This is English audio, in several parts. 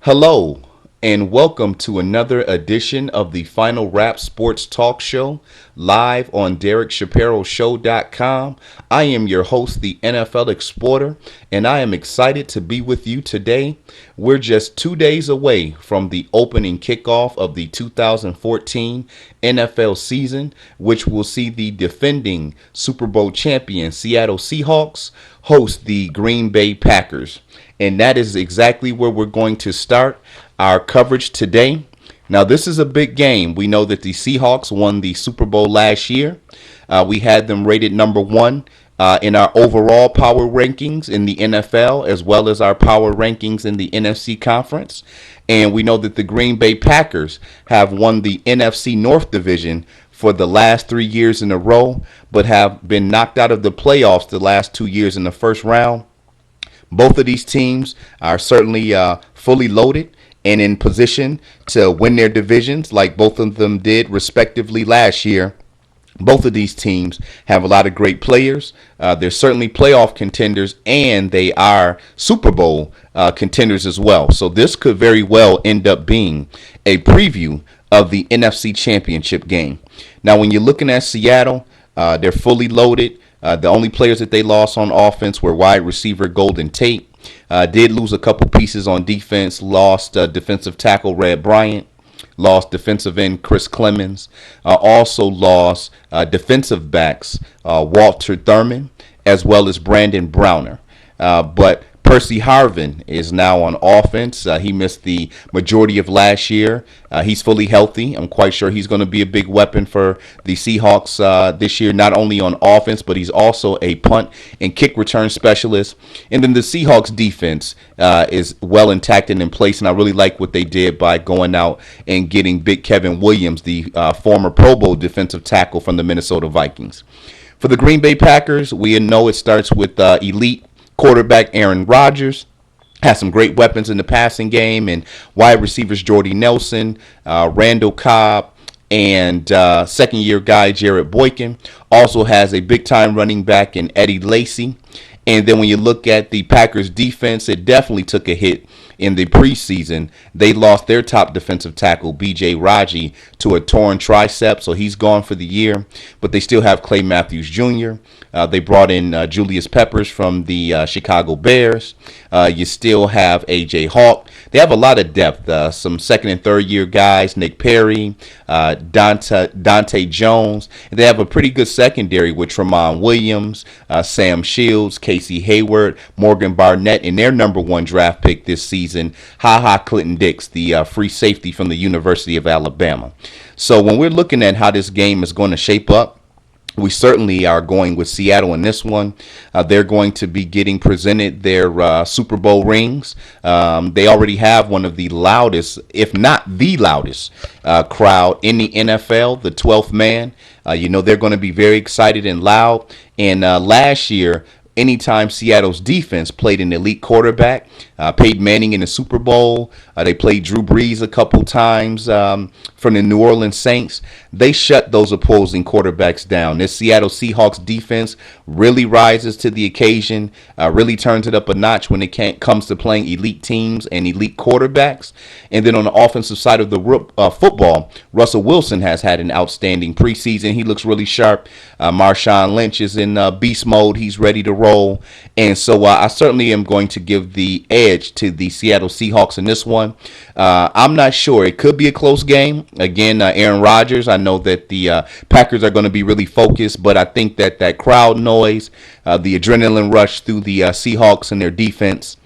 Hello, and welcome to another edition of the Final Wrap Sports Talk Show, live on DerekShapiroShow.com. I am your host, the NFLExporter, and I am excited to be with you today. We're just 2 days away from the opening kickoff of the 2014 NFL season, which will see the defending Super Bowl champion Seattle Seahawks host the Green Bay Packers. And that is exactly where we're going to start our coverage today. Now, this is a big game. We know that the Seahawks won the Super Bowl last year. We had them rated number one in our overall power rankings in the NFL, as well as our power rankings in the NFC conference. And we know that the Green Bay Packers have won the NFC North Division for the last 3 years in a row, but have been knocked out of the playoffs the last 2 years in the first round. Both of these teams are certainly fully loaded and in position to win their divisions like both of them did respectively last year. Both of these teams have a lot of great players. They're certainly playoff contenders, and they are Super Bowl contenders as well. So this could very well end up being a preview of the NFC Championship game. Now, when you're looking at Seattle, they're fully loaded. The only players that they lost on offense were wide receiver Golden Tate. Did lose a couple pieces on defense. Lost defensive tackle Red Bryant. Lost defensive end Chris Clemens. Also lost defensive backs Walter Thurman, as well as Brandon Browner. But Percy Harvin is now on offense. He missed the majority of last year. He's fully healthy. I'm quite sure he's going to be a big weapon for the Seahawks this year, not only on offense, but he's also a punt and kick return specialist. And then the Seahawks defense is well intact and in place, and I really like what they did by going out and getting Big Kevin Williams, the former Pro Bowl defensive tackle from the Minnesota Vikings. For the Green Bay Packers, we know it starts with elite quarterback Aaron Rodgers. Has some great weapons in the passing game, and wide receivers Jordy Nelson, Randall Cobb, and second-year guy Jared Boykin. Also has a big-time running back in Eddie Lacy. And then when you look at the Packers defense, it definitely took a hit in the preseason. They lost their top defensive tackle, B.J. Raji, to a torn tricep, so he's gone for the year. But they still have Clay Matthews Jr. They brought in Julius Peppers from the Chicago Bears. You still have A.J. Hawk. They have a lot of depth. Some second and third year guys, Nick Perry, Dante Jones. And they have a pretty good secondary with Tramon Williams, Sam Shields, Casey Hayward, Morgan Barnett, and their number one draft pick this season, Ha Clinton Dix, the free safety from the University of Alabama. So when we're looking at how this game is going to shape up, we certainly are going with Seattle in this one. They're going to be getting presented their Super Bowl rings. They already have one of the loudest, if not the loudest, crowd in the NFL, the 12th man. They're going to be very excited and loud. And last year, anytime Seattle's defense played an elite quarterback, Peyton Manning in the Super Bowl, they played Drew Brees a couple times from the New Orleans Saints, they shut those opposing quarterbacks down. This Seattle Seahawks defense really rises to the occasion, really turns it up a notch when it comes to playing elite teams and elite quarterbacks. And then on the offensive side of the football, Russell Wilson has had an outstanding preseason. He looks really sharp. Marshawn Lynch is in beast mode. He's ready to roll. And so I certainly am going to give the edge to the Seattle Seahawks in this one. I'm not sure. It could be a close game. Again, Aaron Rodgers, I know that the Packers are going to be really focused, but I think that crowd noise, the adrenaline rush through the Seahawks and their defense,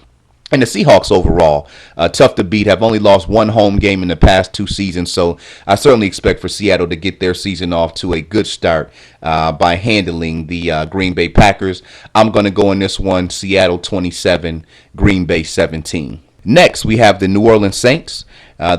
and the Seahawks overall, tough to beat, have only lost one home game in the past 2 seasons. So I certainly expect for Seattle to get their season off to a good start by handling the Green Bay Packers. I'm going to go in this one, Seattle 27, Green Bay 17. Next, we have the New Orleans Saints.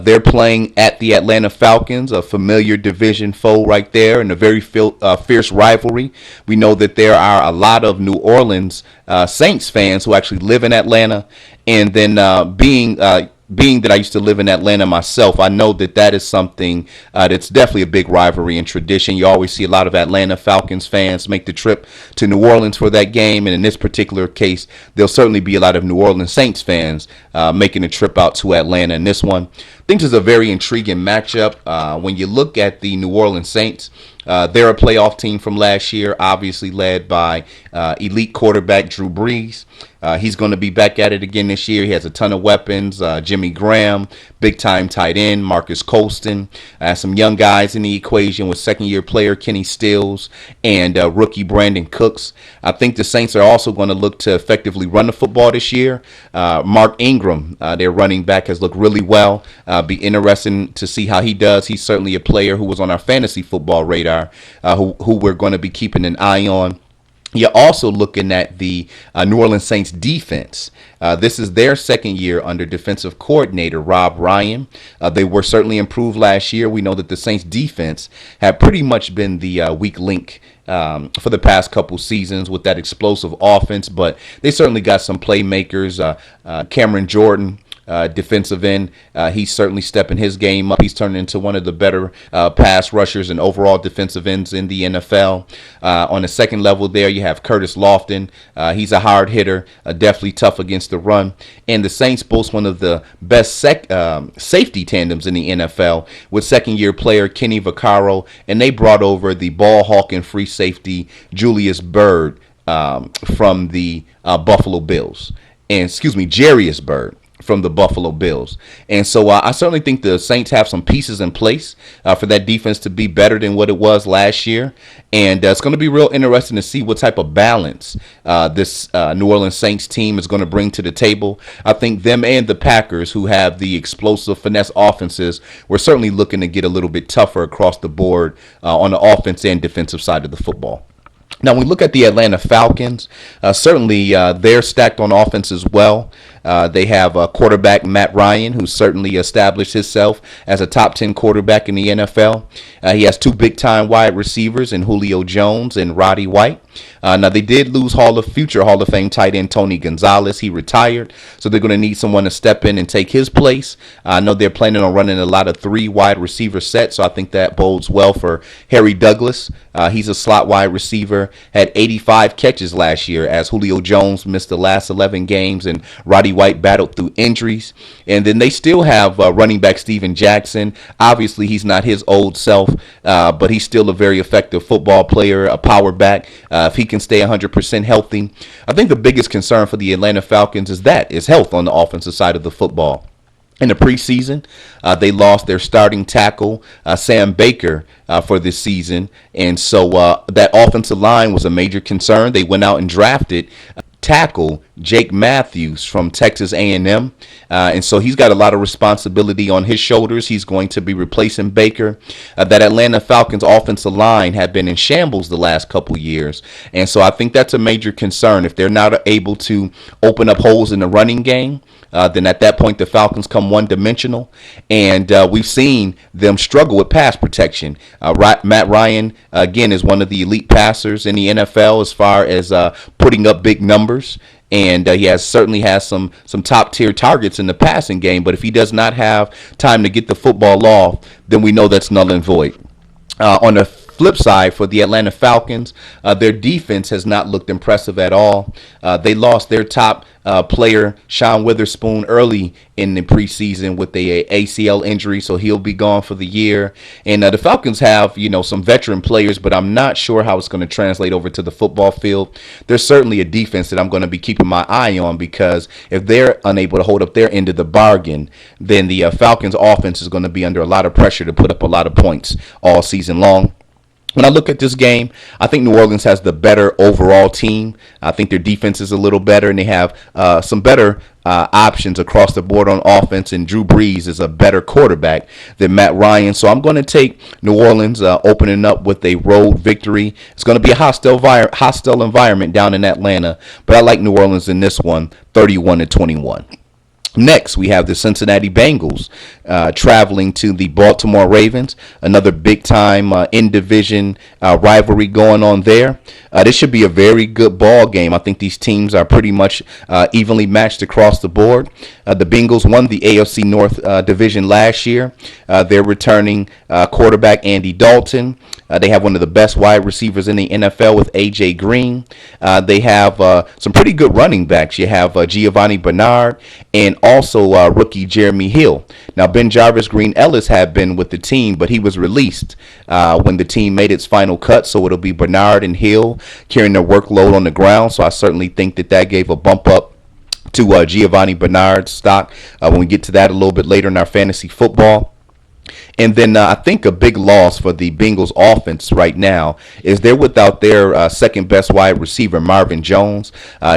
They're playing at the Atlanta Falcons, a familiar division foe right there, and a very fierce rivalry. We know that there are a lot of New Orleans Saints fans who actually live in Atlanta, and then being being that I used to live in Atlanta myself, I know that is something that's definitely a big rivalry and tradition. You always see a lot of Atlanta Falcons fans make the trip to New Orleans for that game, and in this particular case, there'll certainly be a lot of New Orleans Saints fans making a trip out to Atlanta in this one. I think this is a very intriguing matchup. When you look at the New Orleans Saints, they're a playoff team from last year, obviously led by elite quarterback Drew Brees. He's going to be back at it again this year. He has a ton of weapons. Jimmy Graham, big-time tight end, Marcus Colston. Some young guys in the equation with second-year player Kenny Stills and rookie Brandon Cooks. I think the Saints are also going to look to effectively run the football this year. Mark Ingram, their running back, has looked really well. Be interesting to see how he does. He's certainly a player who was on our fantasy football radar, who we're going to be keeping an eye on. You're also looking at the New Orleans Saints defense. This is their second year under defensive coordinator Rob Ryan. They were certainly improved last year. We know that the Saints defense have pretty much been the weak link for the past couple seasons with that explosive offense, but they certainly got some playmakers. Cameron Jordan, defensive end, he's certainly stepping his game up. He's turning into one of the better pass rushers and overall defensive ends in the NFL. On the second level there, you have Curtis Lofton. He's a hard hitter, definitely tough against the run. And the Saints boast one of the best safety tandems in the NFL with second-year player Kenny Vaccaro, and they brought over the ball hawking free safety Julius Byrd from the Buffalo Bills. And Jarius Byrd from the Buffalo Bills. And so I certainly think the Saints have some pieces in place for that defense to be better than what it was last year. And it's going to be real interesting to see what type of balance this New Orleans Saints team is going to bring to the table. I think them and the Packers, who have the explosive finesse offenses, we're certainly looking to get a little bit tougher across the board on the offense and defensive side of the football. Now, when we look at the Atlanta Falcons, certainly they're stacked on offense as well. They have quarterback Matt Ryan, who certainly established himself as a top 10 quarterback in the NFL. He has two big-time wide receivers in Julio Jones and Roddy White. Now, they did lose future Hall of Fame tight end Tony Gonzalez. He retired, so they're going to need someone to step in and take his place. I know they're planning on running a lot of 3 wide receiver sets, so I think that bodes well for Harry Douglas. He's a slot wide receiver, had 85 catches last year as Julio Jones missed the last 11 games and Roddy White battled through injuries. And then they still have running back Steven Jackson. Obviously, he's not his old self, but he's still a very effective football player, a power back. If he can stay 100% healthy, I think the biggest concern for the Atlanta Falcons is health on the offensive side of the football. In the preseason, they lost their starting tackle, Sam Baker, for this season. And so that offensive line was a major concern. They went out and drafted tackle Jake Matthews from Texas A&M, and so he's got a lot of responsibility on his shoulders. He's going to be replacing Baker. That Atlanta Falcons offensive line had been in shambles the last couple years, and so I think that's a major concern. If they're not able to open up holes in the running game, then at that point the Falcons come one-dimensional, and we've seen them struggle with pass protection. Matt Ryan, again, is one of the elite passers in the NFL as far as putting up big numbers, and he certainly has some top-tier targets in the passing game, but if he does not have time to get the football off, then we know that's null and void. On the flip side, for the Atlanta Falcons, their defense has not looked impressive at all. They lost their top player, Sean Witherspoon, early in the preseason with a ACL injury, so he'll be gone for the year. And the Falcons have, some veteran players, but I'm not sure how it's going to translate over to the football field. There's certainly a defense that I'm going to be keeping my eye on, because if they're unable to hold up their end of the bargain, then the Falcons offense is going to be under a lot of pressure to put up a lot of points all season long. When I look at this game, I think New Orleans has the better overall team. I think their defense is a little better, and they have some better options across the board on offense, and Drew Brees is a better quarterback than Matt Ryan. So I'm going to take New Orleans opening up with a road victory. It's going to be a hostile environment down in Atlanta, but I like New Orleans in this one, 31-21. Next, we have the Cincinnati Bengals traveling to the Baltimore Ravens. Another big-time in-division rivalry going on there. This should be a very good ball game. I think these teams are pretty much evenly matched across the board. The Bengals won the AFC North division last year. They're returning quarterback Andy Dalton. They have one of the best wide receivers in the NFL with A.J. Green. They have some pretty good running backs. You have Giovanni Bernard and also rookie Jeremy Hill. Now, Ben Jarvis Green Ellis had been with the team, but he was released when the team made its final cut. So it'll be Bernard and Hill carrying their workload on the ground. So I certainly think that gave a bump up to Giovanni Bernard's stock when we get to that a little bit later in our fantasy football. And then I think a big loss for the Bengals offense right now is they're without their second best wide receiver, Marvin Jones.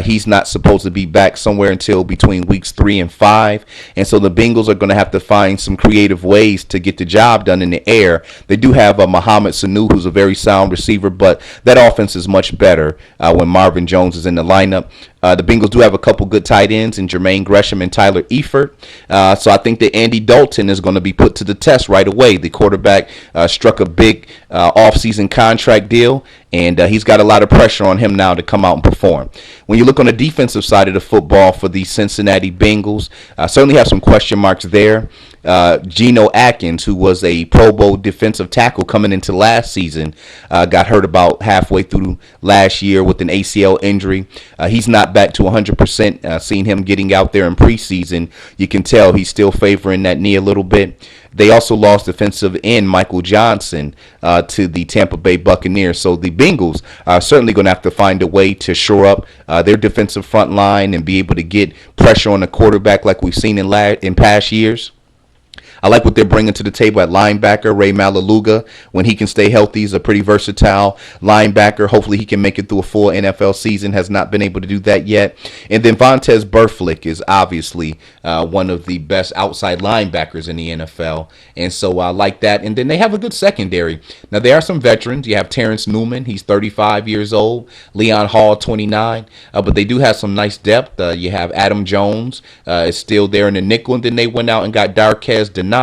He's not supposed to be back somewhere until between weeks 3 and 5. And so the Bengals are going to have to find some creative ways to get the job done in the air. They do have Mohamed Sanu, who's a very sound receiver, but that offense is much better when Marvin Jones is in the lineup. The Bengals do have a couple good tight ends in Jermaine Gresham and Tyler Eifert. So I think that Andy Dalton is going to be put to the test right away. The quarterback struck a big offseason contract deal, and he's got a lot of pressure on him now to come out and perform. When you look on the defensive side of the football for the Cincinnati Bengals, certainly have some question marks there. Geno Atkins, who was a Pro Bowl defensive tackle coming into last season, got hurt about halfway through last year with an ACL injury. He's not back to 100%. Seeing him getting out there in preseason, you can tell he's still favoring that knee a little bit. They also lost defensive end Michael Johnson to the Tampa Bay Buccaneers. So the Bengals are certainly going to have to find a way to shore up their defensive front line and be able to get pressure on the quarterback like we've seen in past years. I like what they're bringing to the table at linebacker. Ray Malaluga, when he can stay healthy, is a pretty versatile linebacker. Hopefully he can make it through a full NFL season. Has not been able to do that yet. And then Vontaze Burfict is obviously one of the best outside linebackers in the NFL. And so I like that. And then they have a good secondary. Now, there are some veterans. You have Terrence Newman. He's 35 years old. Leon Hall, 29. But they do have some nice depth. You have Adam Jones is still there in the nickel. And then they went out and got Darquez Dennard,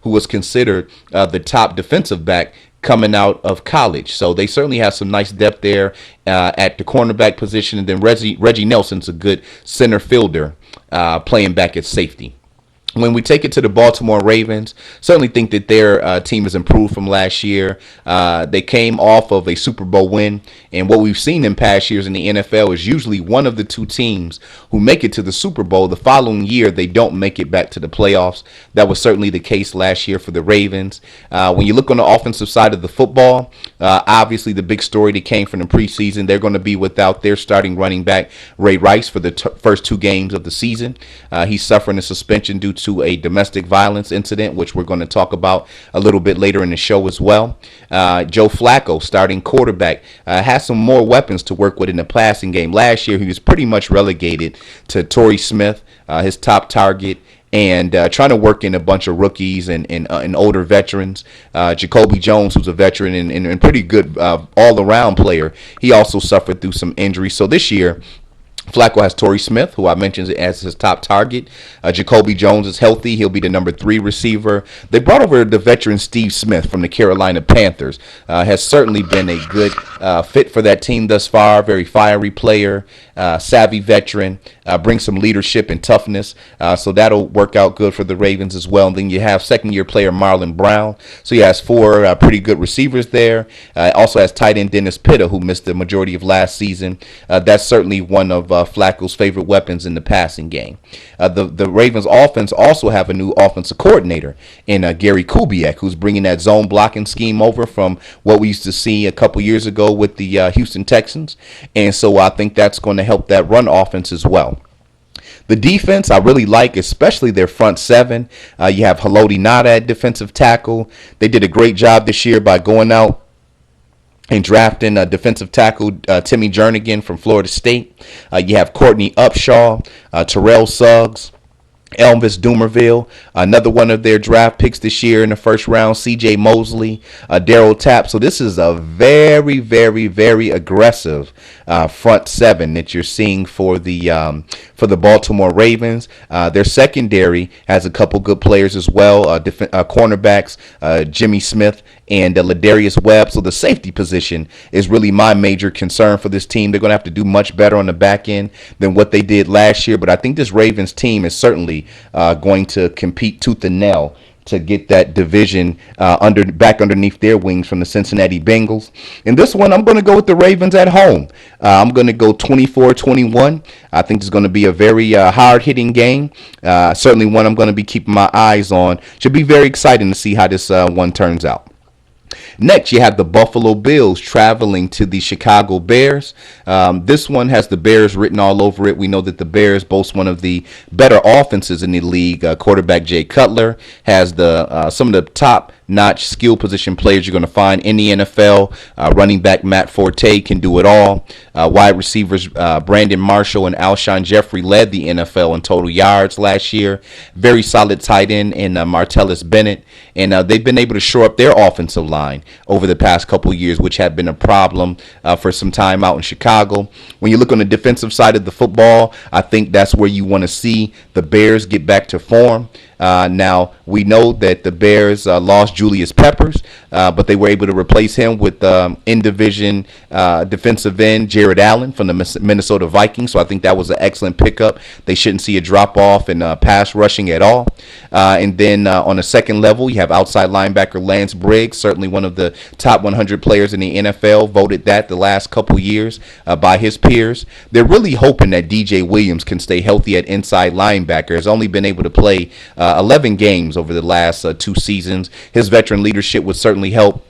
who was considered the top defensive back coming out of college. So they certainly have some nice depth there at the cornerback position. And then Reggie Nelson's a good center fielder playing back at safety. When we take it to the Baltimore Ravens, certainly think that their team has improved from last year. They came off of a Super Bowl win, and what we've seen in past years in the NFL is usually one of the two teams who make it to the Super Bowl. The following year, they don't make it back to the playoffs. That was certainly the case last year for the Ravens. When you look on the offensive side of the football, obviously the big story that came from the preseason, they're going to be without their starting running back, Ray Rice, for the first 2 games of the season. He's suffering a suspension due to a domestic violence incident, which we're going to talk about a little bit later in the show as well. Joe Flacco, starting quarterback, has some more weapons to work with in the passing game. Last year, he was pretty much relegated to Torrey Smith, his top target, and trying to work in a bunch of rookies and older veterans. Jacoby Jones, who's a veteran and pretty good all-around player, he also suffered through some injuries. So this year, Flacco has Torrey Smith, who I mentioned as his top target. Jacoby Jones is healthy. He'll be the number 3 receiver. They brought over the veteran Steve Smith from the Carolina Panthers. Has certainly been a good fit for that team thus far. Very fiery player, savvy veteran, brings some leadership and toughness. So that'll work out good for the Ravens as well. And then you have second-year player Marlon Brown. So he has 4 pretty good receivers there. Also has tight end Dennis Pitta, who missed the majority of last season. That's certainly one of Flacco's favorite weapons in the passing game. The Ravens offense also have a new offensive coordinator in Gary Kubiak, who's bringing that zone blocking scheme over from what we used to see a couple years ago with the Houston Texans. And so I think that's going to help that run offense as well. The defense I really like, especially their front 7. You have Haloti Ngata at defensive tackle. They did a great job this year by going out and drafting defensive tackle Timmy Jernigan from Florida State. You have Courtney Upshaw, Terrell Suggs, Elvis Dumerville, another one of their draft picks this year in the first round, C.J. Mosley, Darryl Tapp. So this is a very, very, very aggressive front seven that you're seeing for the Baltimore Ravens. Their secondary has a couple good players as well, cornerbacks, Jimmy Smith and Ladarius Webb. So the safety position is really my major concern for this team. They're going to have to do much better on the back end than what they did last year. But I think this Ravens team is certainly going to compete tooth and nail to get that division back underneath their wings from the Cincinnati Bengals. In this one, I'm going to go with the Ravens at home. I'm going to go 24-21. I think it's going to be a very hard-hitting game. Certainly one I'm going to be keeping my eyes on. Should be very exciting to see how this one turns out. Next, you have the Buffalo Bills traveling to the Chicago Bears. This one has the Bears written all over it. We know that the Bears boast one of the better offenses in the league. Quarterback Jay Cutler has some of the top-notch skill position players you're going to find in the NFL. Running back Matt Forte can do it all. Wide receivers Brandon Marshall and Alshon Jeffrey led the NFL in total yards last year. Very solid tight end in Martellus Bennett. And they've been able to shore up their offensive line over the past couple of years, which had been a problem for some time out in Chicago. When you look on the defensive side of the football, I think that's where you want to see the Bears get back to form. Now, we know that the Bears lost Julius Peppers, but they were able to replace him with in-division defensive end Jared Allen from the Minnesota Vikings. So I think that was an excellent pickup. They shouldn't see a drop-off in pass rushing at all. And then on the second level, you have outside linebacker Lance Briggs, certainly one of the top 100 players in the NFL, voted that the last couple years by his peers. They're really hoping that DJ Williams can stay healthy at inside linebacker. Has only been able to play 11 games over the last 2 seasons. His veteran leadership would certainly help.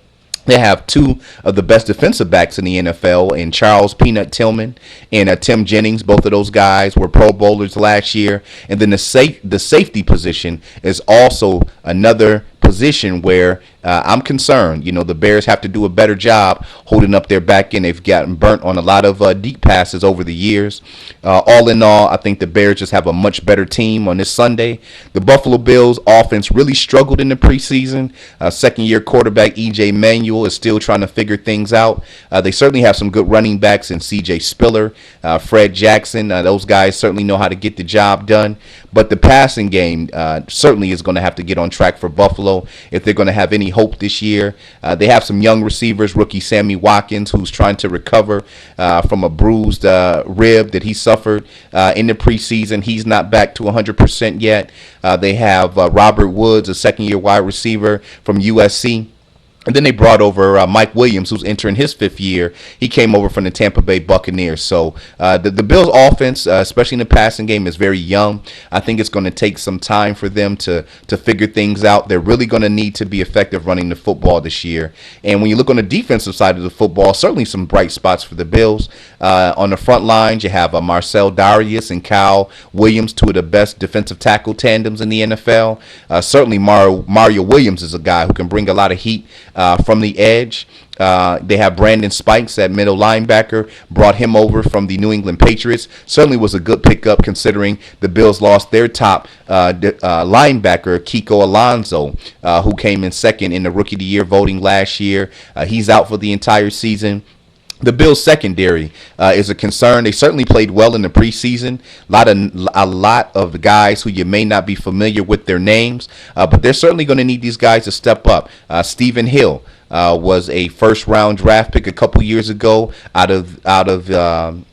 They have two of the best defensive backs in the NFL in Charles Peanut Tillman and Tim Jennings. Both of those guys were Pro Bowlers last year. And then the safety position is also another position where I'm concerned. You know, the Bears have to do a better job holding up their back end. They've gotten burnt on a lot of deep passes over the years. All in all, I think the Bears just have a much better team on this Sunday. The Buffalo Bills offense really struggled in the preseason. Second-year quarterback E.J. Manuel is still trying to figure things out. They certainly have some good running backs in C.J. Spiller, Fred Jackson. Those guys certainly know how to get the job done. But the passing game certainly is going to have to get on track for Buffalo if they're going to have any hope this year. They have some young receivers, rookie Sammy Watkins, who's trying to recover from a bruised rib that he suffered in the preseason. He's not back to 100% yet. They have Robert Woods, a second-year wide receiver from USC. And then they brought over Mike Williams, who's entering his 5th year. He came over from the Tampa Bay Buccaneers. So the Bills' offense, especially in the passing game, is very young. I think it's going to take some time for them to figure things out. They're really going to need to be effective running the football this year. And when you look on the defensive side of the football, certainly some bright spots for the Bills. On the front lines, you have Marcel Darius and Kyle Williams, two of the best defensive tackle tandems in the NFL. Certainly Mario Williams is a guy who can bring a lot of heat from the edge. They have Brandon Spikes at middle linebacker, brought him over from the New England Patriots. Certainly was a good pickup considering the Bills lost their top linebacker, Kiko Alonso, who came in second in the Rookie of the Year voting last year. He's out for the entire season. The Bills' secondary is a concern. They certainly played well in the preseason. A lot of guys who you may not be familiar with their names, but they're certainly going to need these guys to step up. Stephen Hill was a first-round draft pick a couple years ago out of the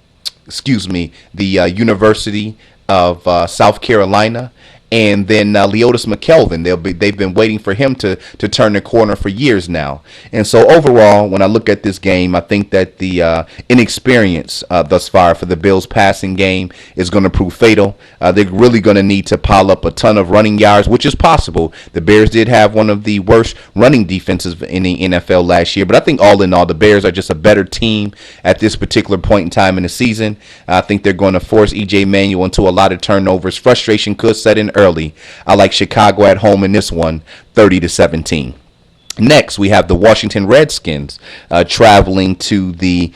University of South Carolina. And then Leotis McKelvin, they've been waiting for him to turn the corner for years now. And so overall, when I look at this game, I think that the inexperience thus far for the Bills' passing game is going to prove fatal. They're really going to need to pile up a ton of running yards, which is possible. The Bears did have one of the worst running defenses in the NFL last year. But I think all in all, the Bears are just a better team at this particular point in time in the season. I think they're going to force E.J. Manuel into a lot of turnovers. Frustration could set in early. I like Chicago at home in this one, 30-17. Next, we have the Washington Redskins traveling to the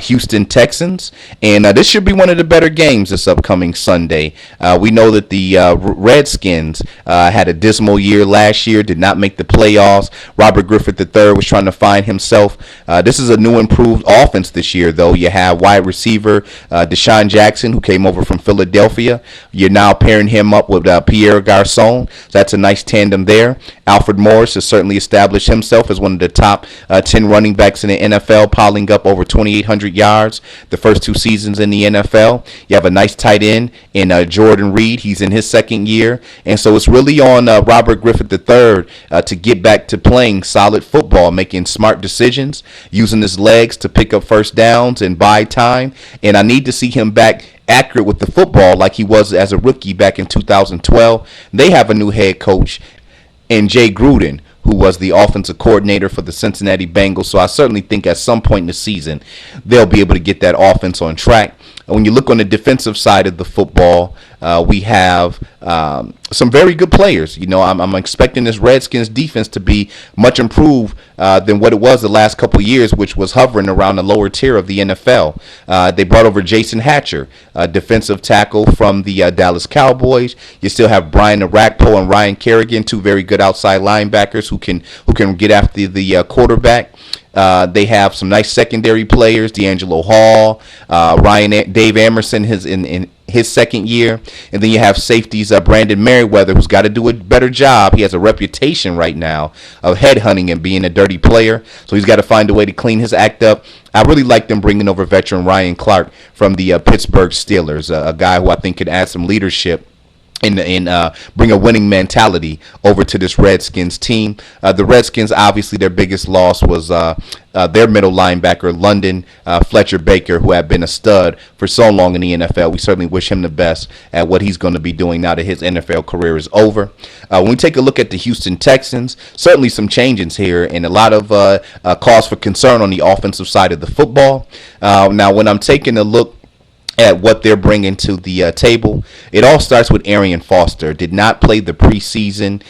Houston Texans. And this should be one of the better games this upcoming Sunday. We know that the Redskins had a dismal year last year, did not make the playoffs. Robert Griffith III was trying to find himself. This is a new improved offense this year, though. You have wide receiver Deshaun Jackson, who came over from Philadelphia. You're now pairing him up with Pierre Garçon. So that's a nice tandem there. Alfred Morris has certainly established himself as one of the top 10 running backs in the NFL, piling up over 2,800 yards the first 2 seasons in the NFL. You have a nice tight end in Jordan Reed. He's in his second year. And so it's really on Robert Griffith III to get back to playing solid football, making smart decisions, using his legs to pick up first downs and buy time. And I need to see him back accurate with the football like he was as a rookie back in 2012. They have a new head coach in Jay Gruden, who was the offensive coordinator for the Cincinnati Bengals. So I certainly think at some point in the season, they'll be able to get that offense on track. When you look on the defensive side of the football, we have some very good players. You know, I'm expecting this Redskins defense to be much improved than what it was the last couple of years, which was hovering around the lower tier of the NFL. They brought over Jason Hatcher, defensive tackle from the Dallas Cowboys. You still have Brian Arakpo and Ryan Kerrigan, 2 very good outside linebackers who can get after the quarterback. They have some nice secondary players, D'Angelo Hall, Dave Emerson in his second year. And then you have safeties, Brandon Merriweather, who's got to do a better job. He has a reputation right now of headhunting and being a dirty player. So he's got to find a way to clean his act up. I really like them bringing over veteran Ryan Clark from the Pittsburgh Steelers, a guy who I think could add some leadership and bring a winning mentality over to this Redskins team. The Redskins, obviously, their biggest loss was their middle linebacker, London Fletcher Baker, who had been a stud for so long in the NFL. We certainly wish him the best at what he's going to be doing now that his NFL career is over. When we take a look at the Houston Texans, certainly some changes here and a lot of cause for concern on the offensive side of the football. Now, when I'm taking a look at what they're bringing to the table, it all starts with Arian Foster. Did not play the preseason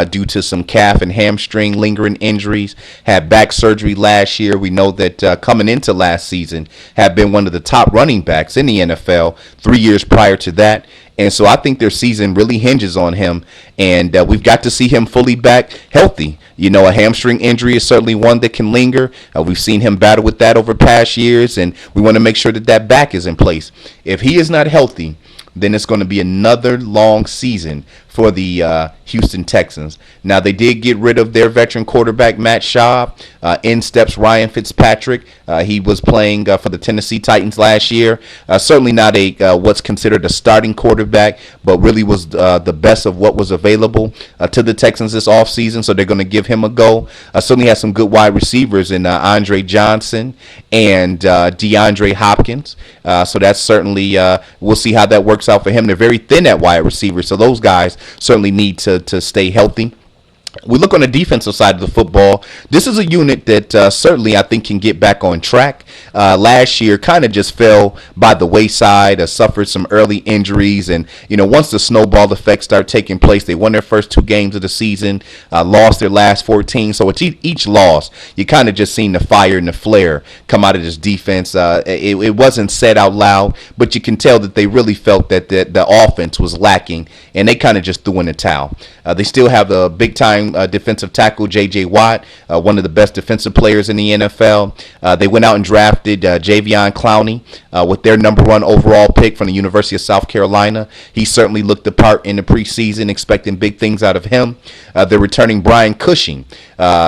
due to some calf and hamstring lingering injuries. Had back surgery last year. We know that coming into last season had been one of the top running backs in the NFL 3 years prior to that. And so I think their season really hinges on him, and we've got to see him fully back healthy. You know, a hamstring injury is certainly one that can linger. We've seen him battle with that over past years, and we want to make sure that that back is in place. If he is not healthy, then it's going to be another long season for the Houston Texans. Now, they did get rid of their veteran quarterback, Matt Schaub. In steps Ryan Fitzpatrick. He was playing for the Tennessee Titans last year. Certainly not a what's considered a starting quarterback, but really was the best of what was available to the Texans this offseason, so they're going to give him a go. Certainly has some good wide receivers in Andre Johnson and DeAndre Hopkins. So that's certainly, we'll see how that works out for him. They're very thin at wide receiver, so those guys certainly need to stay healthy. We look on the defensive side of the football. This is a unit that certainly I think can get back on track. Last year kind of just fell by the wayside, suffered some early injuries. And, you know, once the snowball effect started taking place, they won their first 2 games of the season, lost their last 14. So it's each loss, you kind of just seen the fire and the flare come out of this defense. It wasn't said out loud, but you can tell that they really felt that the offense was lacking, and they kind of just threw in the towel. They still have the big-time defensive tackle J.J. Watt, one of the best defensive players in the NFL. They went out and drafted Javion Clowney with their number 1 overall pick from the University of South Carolina. He certainly looked the part in the preseason, expecting big things out of him. They're returning Brian Cushing.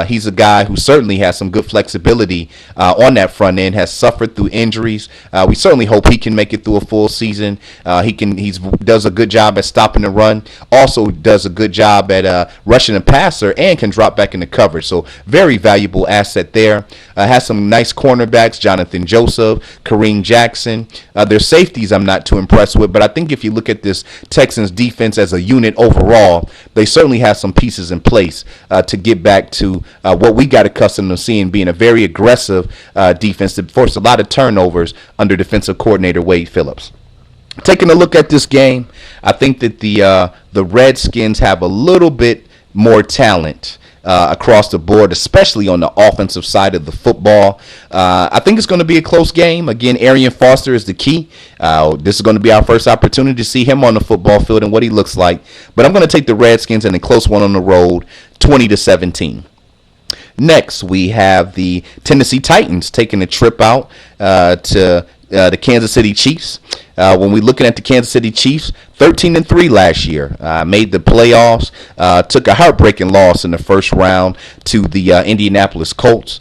He's a guy who certainly has some good flexibility on that front end, has suffered through injuries. We certainly hope he can make it through a full season. He does a good job at stopping the run, also does a good job at rushing the passer, and can drop back into coverage. So very valuable asset there. Has some nice cornerbacks, Jonathan Joseph, Kareem Jackson. Their safeties I'm not too impressed with, but I think if you look at this Texans defense as a unit overall, they certainly have some pieces in place to get back to what we got accustomed to seeing, being a very aggressive defense that forced a lot of turnovers under defensive coordinator Wade Phillips. Taking a look at this game, I think that the Redskins have a little bit more talent across the board, especially on the offensive side of the football. I think it's going to be a close game. Again, Arian Foster is the key. This is going to be our first opportunity to see him on the football field and what he looks like. But I'm going to take the Redskins in a close one on the road, 20-17. Next, we have the Tennessee Titans taking a trip out to the Kansas City Chiefs. When we're looking at the Kansas City Chiefs, 13-3 last year, made the playoffs, took a heartbreaking loss in the first round to the Indianapolis Colts.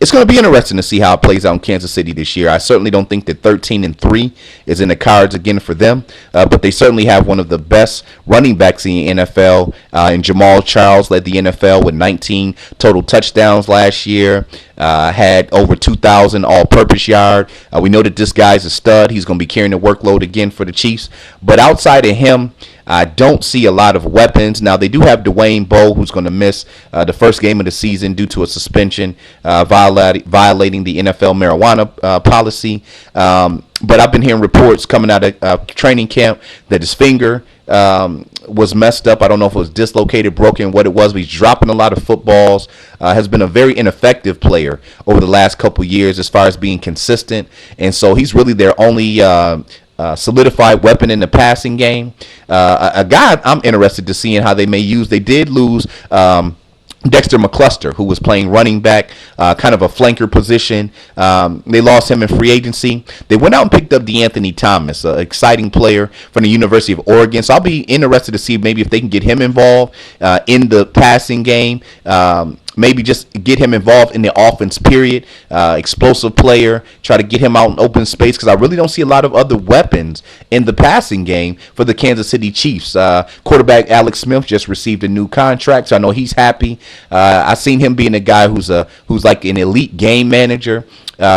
It's going to be interesting to see how it plays out in Kansas City this year. I certainly don't think that 13-3 is in the cards again for them, but they certainly have one of the best running backs in the NFL. And Jamal Charles led the NFL with 19 total touchdowns last year. Had over 2,000 all-purpose yard. We know that this guy's a stud. He's going to be carrying the workload again for the Chiefs. But outside of him, I don't see a lot of weapons. Now, they do have Dwayne Bowe, who's going to miss the first game of the season due to a suspension violating the NFL marijuana policy. But I've been hearing reports coming out of training camp that his finger was messed up. I don't know if it was dislocated, broken, what it was, but he's dropping a lot of footballs. Has been a very ineffective player over the last couple years as far as being consistent. And so he's really their only solidified weapon in the passing game. A guy I'm interested to seeing how they may use. They did lose Dexter McCluster, who was playing running back, kind of a flanker position. They lost him in free agency. They went out and picked up DeAnthony Thomas, an exciting player from the University of Oregon. So I'll be interested to see maybe if they can get him involved in the passing game. Maybe just get him involved in the offense, period. Explosive player. Try to get him out in open space because I really don't see a lot of other weapons in the passing game for the Kansas City Chiefs. Quarterback Alex Smith just received a new contract, so I know he's happy. I've seen him being a guy who's like an elite game manager.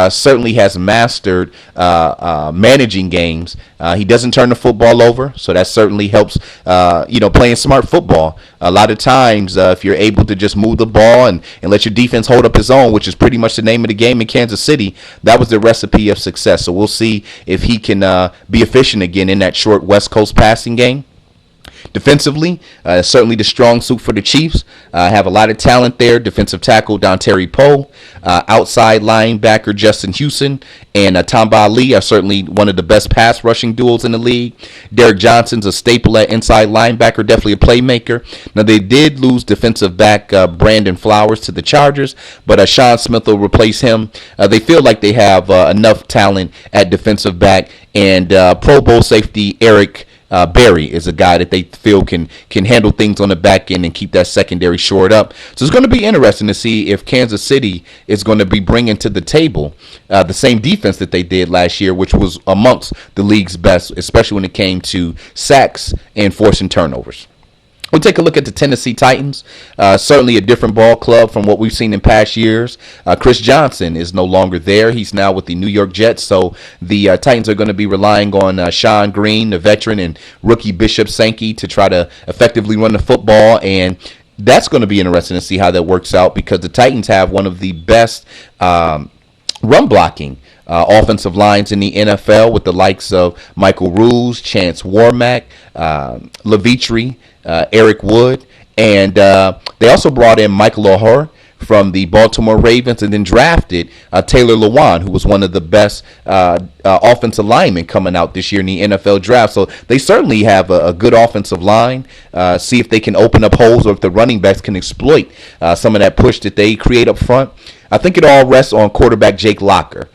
Certainly has mastered managing games. He doesn't turn the football over, so that certainly helps, playing smart football. A lot of times, if you're able to just move the ball and let your defense hold up its own, which is pretty much the name of the game in Kansas City, that was the recipe of success. So we'll see if he can be efficient again in that short West Coast passing game. Defensively, certainly the strong suit for the Chiefs. Have a lot of talent there. Defensive tackle Dontari Poe, outside linebacker Justin Houston, and Tamba Ali are certainly one of the best pass rushing duos in the league. Derek Johnson's a staple at inside linebacker, definitely a playmaker. Now, they did lose defensive back Brandon Flowers to the Chargers, but Sean Smith will replace him. They feel like they have enough talent at defensive back, and Pro Bowl safety Eric Berry is a guy that they feel can handle things on the back end and keep that secondary shored up. So it's going to be interesting to see if Kansas City is going to be bringing to the table the same defense that they did last year, which was amongst the league's best, especially when it came to sacks and forcing turnovers. We'll take a look at the Tennessee Titans. Certainly a different ball club from what we've seen in past years. Chris Johnson is no longer there. He's now with the New York Jets. So the Titans are going to be relying on Sean Green, the veteran, and rookie Bishop Sankey to try to effectively run the football. And that's going to be interesting to see how that works out because the Titans have one of the best run blocking offensive lines in the NFL with the likes of Michael Ruse, Chance Warmack, Levitri, Eric Wood, and they also brought in Michael O'Hare from the Baltimore Ravens and then drafted Taylor Lewan, who was one of the best offensive linemen coming out this year in the NFL draft. So they certainly have a good offensive line. See if they can open up holes or if the running backs can exploit some of that push that they create up front. I think it all rests on quarterback Jake Locker.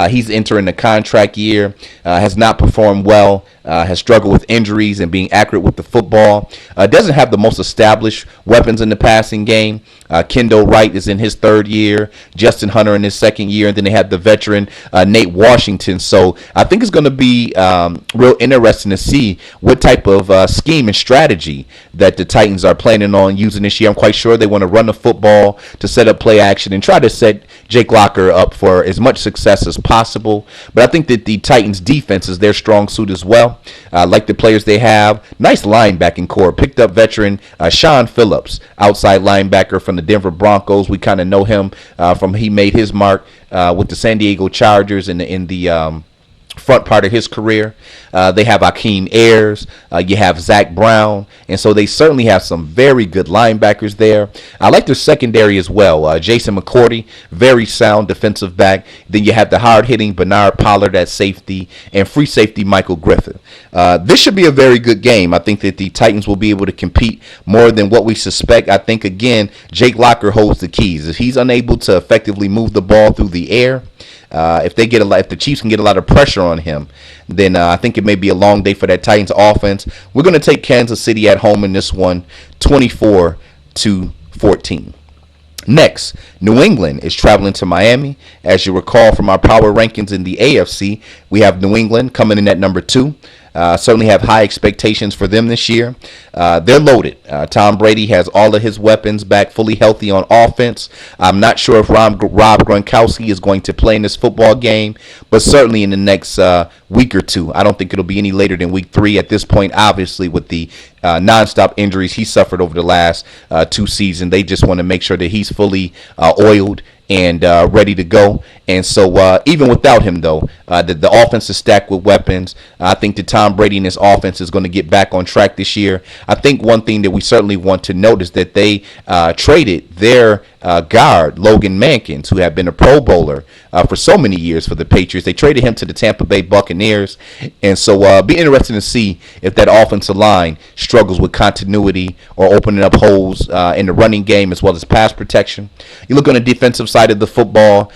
He's entering the contract year, has not performed well, has struggled with injuries and being accurate with the football. Doesn't have the most established weapons in the passing game. Kendall Wright is in his third year, Justin Hunter in his second year, and then they have the veteran Nate Washington. So I think it's going to be real interesting to see what type of scheme and strategy that the Titans are planning on using this year. I'm quite sure they want to run the football to set up play action and try to set Jake Locker up for as much success as possible. But I think that the Titans defense is their strong suit as well. Like the players they have. Nice linebacking core. Picked up veteran Sean Phillips, outside linebacker from the Denver Broncos. We kind of know him from he made his mark with the San Diego Chargers in the front part of his career. They have Akeem Ayers. You have Zach Brown. And so they certainly have some very good linebackers there. I like their secondary as well. Jason McCourty, very sound defensive back. Then you have the hard-hitting Bernard Pollard at safety and free safety Michael Griffin. This should be a very good game. I think that the Titans will be able to compete more than what we suspect. I think, again, Jake Locker holds the keys. If he's unable to effectively move the ball through the air, if the Chiefs can get a lot of pressure on him, then I think it may be a long day for that Titans offense. We're going to take Kansas City at home in this one, 24-14. Next, New England is traveling to Miami. As you recall from our power rankings in the AFC, we have New England coming in at number 2. Certainly have high expectations for them this year. They're loaded. Tom Brady has all of his weapons back fully healthy on offense. I'm not sure if Rob Gronkowski is going to play in this football game, but certainly in the next week or two. I don't think it'll be any later than week 3 at this point, obviously, with the nonstop injuries he suffered over the last 2 seasons. They just want to make sure that he's fully oiled and ready to go. And so even without him, though, the offense is stacked with weapons. I think that Tom Brady and his offense is going to get back on track this year. I think one thing that we certainly want to note is that they traded their guard, Logan Mankins, who had been a Pro Bowler for so many years for the Patriots. They traded him to the Tampa Bay Buccaneers. And so be interesting to see if that offensive line struggles with continuity or opening up holes in the running game as well as pass protection. You look on the defensive side of the football,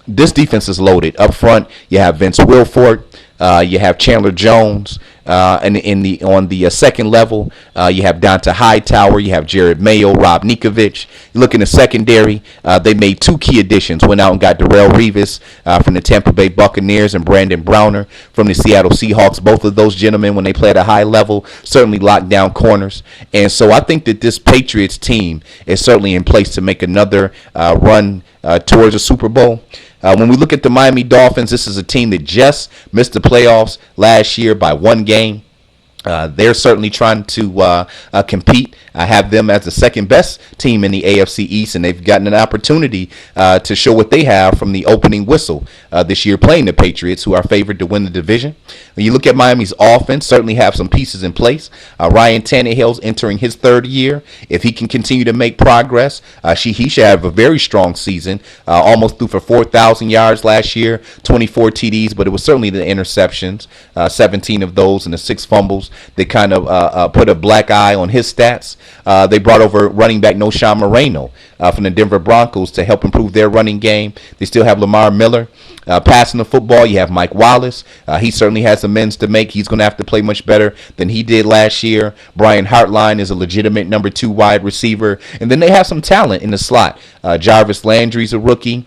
this defense is loaded. Up front, you have Vince Wilfork. You have Chandler Jones, and on the second level, you have Donta Hightower, you have Jared Mayo, Rob Ninkovich. You look in the secondary, they made 2 key additions. Went out and got Darrelle Revis from the Tampa Bay Buccaneers and Brandon Browner from the Seattle Seahawks. Both of those gentlemen, when they play at a high level, certainly locked down corners. And so I think that this Patriots team is certainly in place to make another run towards a Super Bowl. When we look at the Miami Dolphins, this is a team that just missed the playoffs last year by 1 game. They're certainly trying to compete. I have them as the second best team in the AFC East, and they've gotten an opportunity to show what they have from the opening whistle this year playing the Patriots, who are favored to win the division. When you look at Miami's offense, certainly have some pieces in place. Ryan Tannehill's entering his 3rd year. If he can continue to make progress, he should have a very strong season. Almost threw for 4,000 yards last year, 24 TDs, but it was certainly the interceptions, 17 of those and the 6 fumbles that kind of put a black eye on his stats. They brought over running back Noshawn Moreno from the Denver Broncos to help improve their running game. They still have Lamar Miller. Passing the football, you have Mike Wallace. He certainly has amends to make. He's going to have to play much better than he did last year. Brian Hartline is a legitimate number 2 wide receiver. And then they have some talent in the slot. Jarvis Landry's a rookie.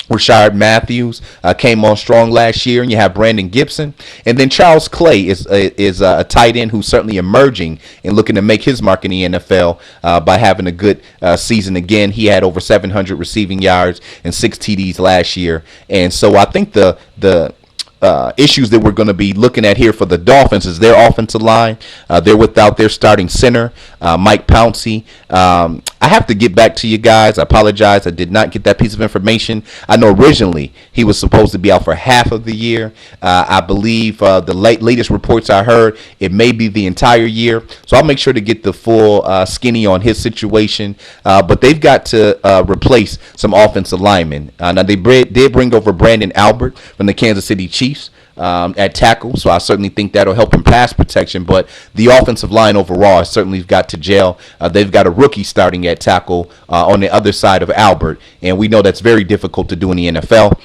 Rashard Matthews came on strong last year, and you have Brandon Gibson. And then Charles Clay is a tight end who's certainly emerging and looking to make his mark in the NFL by having a good season again. He had over 700 receiving yards and 6 TDs last year. And so I think the issues that we're going to be looking at here for the Dolphins is their offensive line. They're without their starting center, Mike Pouncey. I have to get back to you guys. I apologize. I did not get that piece of information. I know originally he was supposed to be out for half of the year. I believe the latest reports I heard, it may be the entire year. So I'll make sure to get the full skinny on his situation. But they've got to replace some offensive linemen. Now, they did bring over Brandon Albert from the Kansas City Chiefs at tackle, so I certainly think that'll help in pass protection. But the offensive line overall has certainly got to gel. They've got a rookie starting at tackle on the other side of Albert, and we know that's very difficult to do in the NFL.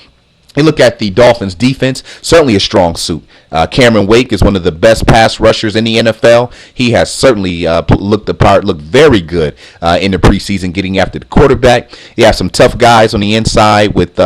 You look at the Dolphins' defense, certainly a strong suit. Cameron Wake is one of the best pass rushers in the NFL. He has certainly looked very good in the preseason getting after the quarterback. You have some tough guys on the inside with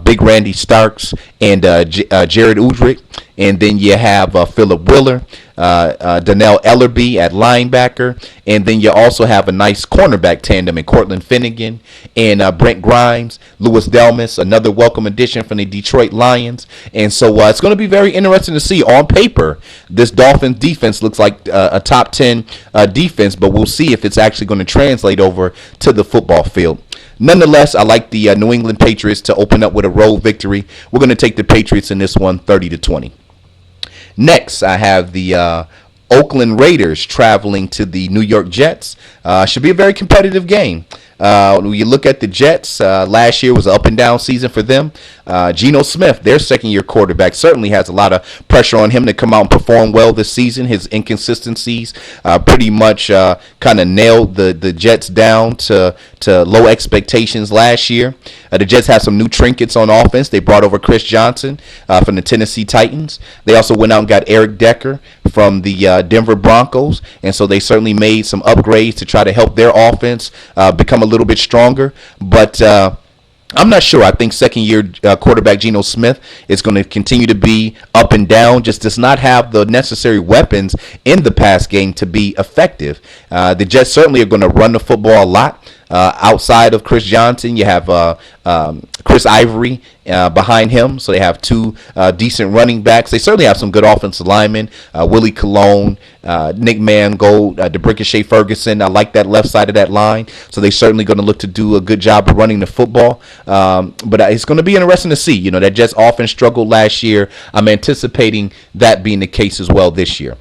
Big Randy Starks and Jared Udrich. And then you have Philip Willer, Donnell Ellerbe at linebacker. And then you also have a nice cornerback tandem in Cortland Finnegan and Brent Grimes, Louis Delmas, another welcome addition from the Detroit Lions. And so it's going to be very interesting to see. On paper, this Dolphins defense looks like a top 10 defense, but we'll see if it's actually going to translate over to the football field. Nonetheless, I like the New England Patriots to open up with a road victory. We're going to take the Patriots in this one 30-20. Next, I have the Oakland Raiders traveling to the New York Jets. Should be a very competitive game. When you look at the Jets, last year was an up and down season for them. Geno Smith, their second-year quarterback, certainly has a lot of pressure on him to come out and perform well this season. His inconsistencies pretty much kind of nailed the Jets down to low expectations last year. The Jets have some new trinkets on offense. They brought over Chris Johnson from the Tennessee Titans. They also went out and got Eric Decker from the Denver Broncos, and so they certainly made some upgrades to try to help their offense become a little bit stronger. But I'm not sure. I think second-year quarterback Geno Smith is going to continue to be up and down, just does not have the necessary weapons in the pass game to be effective. The Jets certainly are going to run the football a lot. Outside of Chris Johnson, you have Chris Ivory behind him, so they have two decent running backs. They certainly have some good offensive linemen, Willie Colon, Nick Mangold, DeBrickashaw Ferguson. I like that left side of that line, so they're certainly going to look to do a good job of running the football. But it's going to be interesting to see. You know, that Jets offense struggled last year. I'm anticipating that being the case as well this year.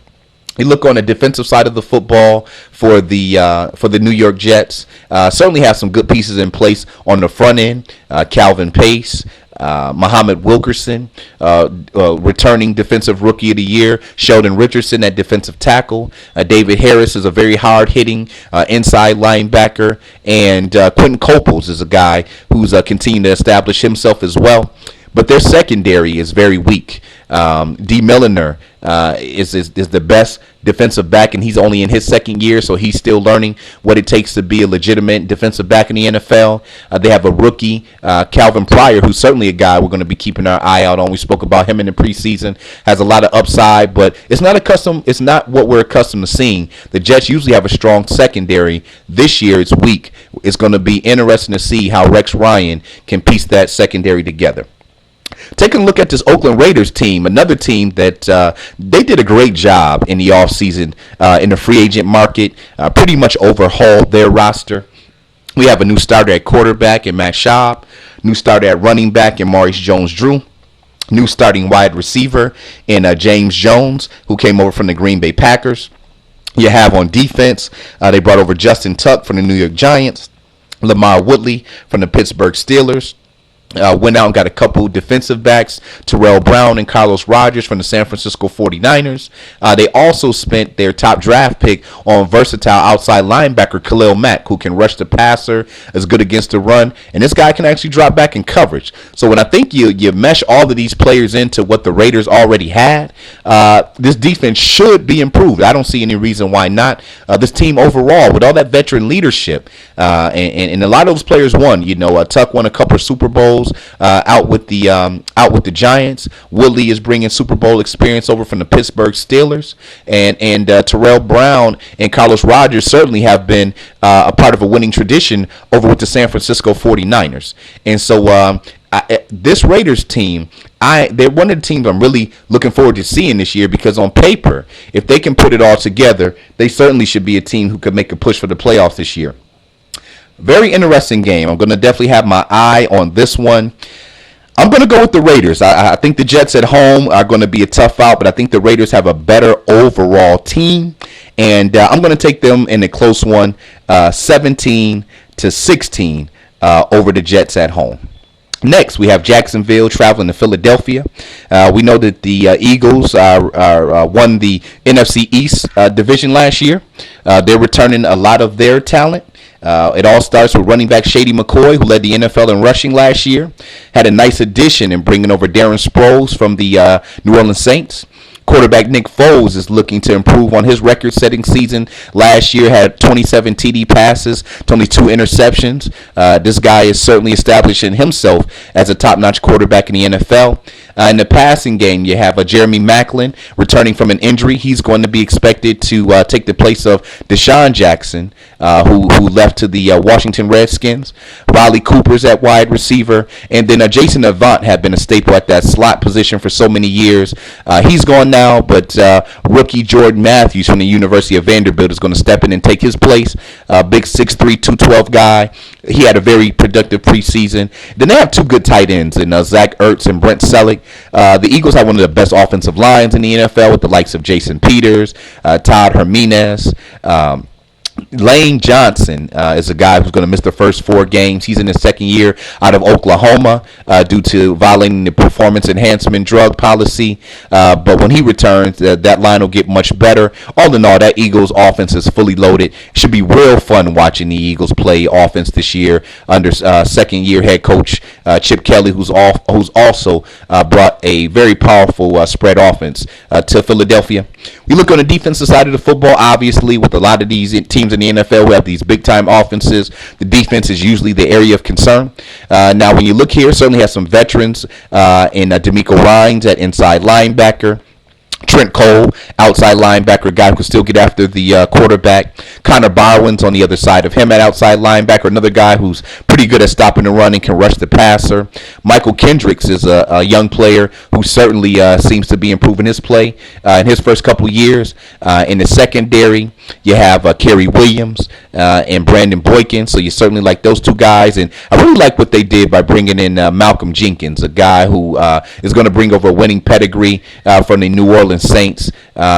You look on the defensive side of the football for the New York Jets. Certainly have some good pieces in place on the front end. Calvin Pace, Muhammad Wilkerson, returning Defensive Rookie of the Year. Sheldon Richardson at defensive tackle. David Harris is a very hard-hitting inside linebacker. And Quentin Coples is a guy who's continuing to establish himself as well. But their secondary is very weak. D. Milliner is the best defensive back, and he's only in his second year, so he's still learning what it takes to be a legitimate defensive back in the NFL. They have a rookie, Calvin Pryor, who's certainly a guy we're going to be keeping our eye out on. We spoke about him in the preseason. Has a lot of upside, but it's not what we're accustomed to seeing. The Jets usually have a strong secondary. This year it's weak. It's going to be interesting to see how Rex Ryan can piece that secondary together. Taking a look at this Oakland Raiders team, another team that they did a great job in the offseason in the free agent market, pretty much overhauled their roster. We have a new starter at quarterback in Matt Schaub, new starter at running back in Maurice Jones-Drew, new starting wide receiver in James Jones, who came over from the Green Bay Packers. You have on defense, they brought over Justin Tuck from the New York Giants, Lamar Woodley from the Pittsburgh Steelers. Went out and got a couple defensive backs, Terrell Brown and Carlos Rogers from the San Francisco 49ers. They also spent their top draft pick on versatile outside linebacker Khalil Mack, who can rush the passer, is good against the run, and this guy can actually drop back in coverage. So when I think you mesh all of these players into what the Raiders already had, this defense should be improved. I don't see any reason why not. This team overall, with all that veteran leadership, and a lot of those players won. You know, Tuck won a couple of Super Bowls. Out with the Giants. Woodley is bringing Super Bowl experience over from the Pittsburgh Steelers, and Terrell Brown and Carlos Rogers certainly have been a part of a winning tradition over with the San Francisco 49ers. And so this Raiders team, they're one of the teams I'm really looking forward to seeing this year, because on paper, if they can put it all together, they certainly should be a team who could make a push for the playoffs this year. Very interesting game. I'm going to definitely have my eye on this one. I'm going to go with the Raiders. I think the Jets at home are going to be a tough out, but I think the Raiders have a better overall team. And I'm going to take them in a close one, 17-16 over the Jets at home. Next, we have Jacksonville traveling to Philadelphia. We know that the Eagles won the NFC East division last year. They're returning a lot of their talent. It all starts with running back Shady McCoy, who led the NFL in rushing last year. Had a nice addition in bringing over Darren Sproles from the New Orleans Saints. Quarterback Nick Foles is looking to improve on his record-setting season. Last year had 27 TD passes, only 2 interceptions. This guy is certainly establishing himself as a top-notch quarterback in the NFL. In the passing game, you have Jeremy Maclin returning from an injury. He's going to be expected to take the place of Deshaun Jackson, who left to the Washington Redskins. Riley Cooper's at wide receiver. And then Jason Avant had been a staple at that slot position for so many years. He's gone now. now, but rookie Jordan Matthews from the University of Vanderbilt is going to step in and take his place. Big 6'3", 212 guy. He had a very productive preseason. Then they have two good tight ends in Zach Ertz and Brent Selleck. The Eagles have one of the best offensive lines in the NFL with the likes of Jason Peters, Todd Jimenez. Lane Johnson is a guy who's going to miss the first 4 games. He's in his second year out of Oklahoma due to violating the performance enhancement drug policy. But when he returns, that line will get much better. All in all, that Eagles offense is fully loaded. It should be real fun watching the Eagles play offense this year under second-year head coach Chip Kelly, who's also brought a very powerful spread offense to Philadelphia. We look on the defensive side of the football, obviously, with a lot of these teams in the NFL who have these big-time offenses. The defense is usually the area of concern. Now, when you look here, certainly has some veterans in D'Amico Ryans at inside linebacker. Trent Cole, outside linebacker, guy who can still get after the quarterback. Connor Barwin's on the other side of him at outside linebacker, another guy who's pretty good at stopping the run and can rush the passer. Michael Kendricks is a young player who certainly seems to be improving his play in his first couple years. In the secondary, you have Kerry Williams and Brandon Boykin, so you certainly like those two guys. And I really like what they did by bringing in Malcolm Jenkins, a guy who is going to bring over a winning pedigree from the New Orleans Saints.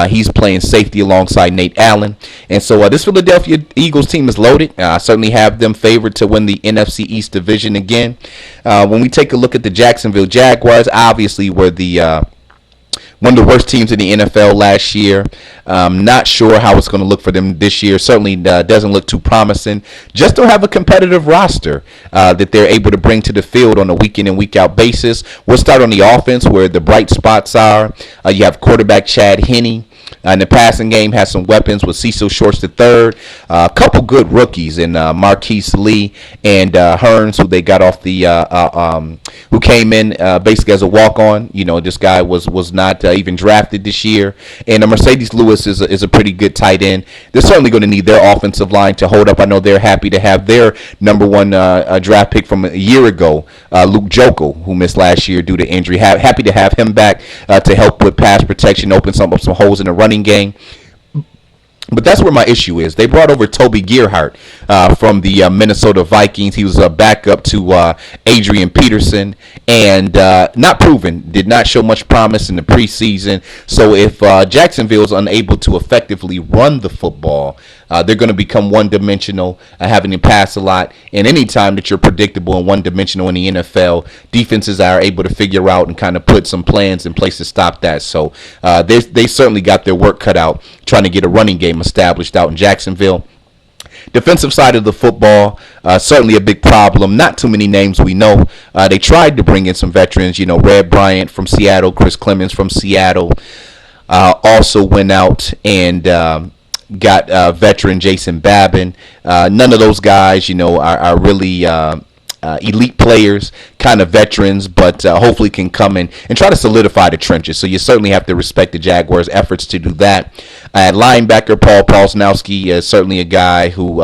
He's playing safety alongside Nate Allen. And so this Philadelphia Eagles team is loaded. I certainly have them favored to win the NFC East division again. When we take a look at the Jacksonville Jaguars, obviously were the one of the worst teams in the NFL last year. Not sure how it's going to look for them this year. Certainly doesn't look too promising. Just don't have a competitive roster that they're able to bring to the field on a week in and week out basis. We'll start on the offense where the bright spots are. You have quarterback Chad Henne. In the passing game, has some weapons with Cecil Shorts III. A couple good rookies in Marquise Lee and Hearns, who they got off the who came in basically as a walk-on. You know, this guy was not even drafted this year. And Mercedes Lewis is a pretty good tight end. They're certainly going to need their offensive line to hold up. I know they're happy to have their number one draft pick from a year ago, Luke Jokel, who missed last year due to injury. Happy to have him back to help with pass protection, open some holes in the running game. But that's where my issue is. They brought over Toby Gerhart from the Minnesota Vikings. He was a backup to Adrian Peterson and not proven, did not show much promise in the preseason. So if Jacksonville is unable to effectively run the football, they're going to become one-dimensional, having to pass a lot. And any time that you're predictable and one-dimensional in the NFL, defenses are able to figure out and kind of put some plans in place to stop that. So they certainly got their work cut out trying to get a running game established out in Jacksonville. Defensive side of the football, certainly a big problem. Not too many names we know. They tried to bring in some veterans, you know, Red Bryant from Seattle, Chris Clemens from Seattle. Also went out and got veteran Jason Babin. None of those guys, you know, are really elite players, kind of veterans, but hopefully can come in and try to solidify the trenches. So you certainly have to respect the Jaguars' efforts to do that. At linebacker, Paul Paulsnowski is certainly a guy who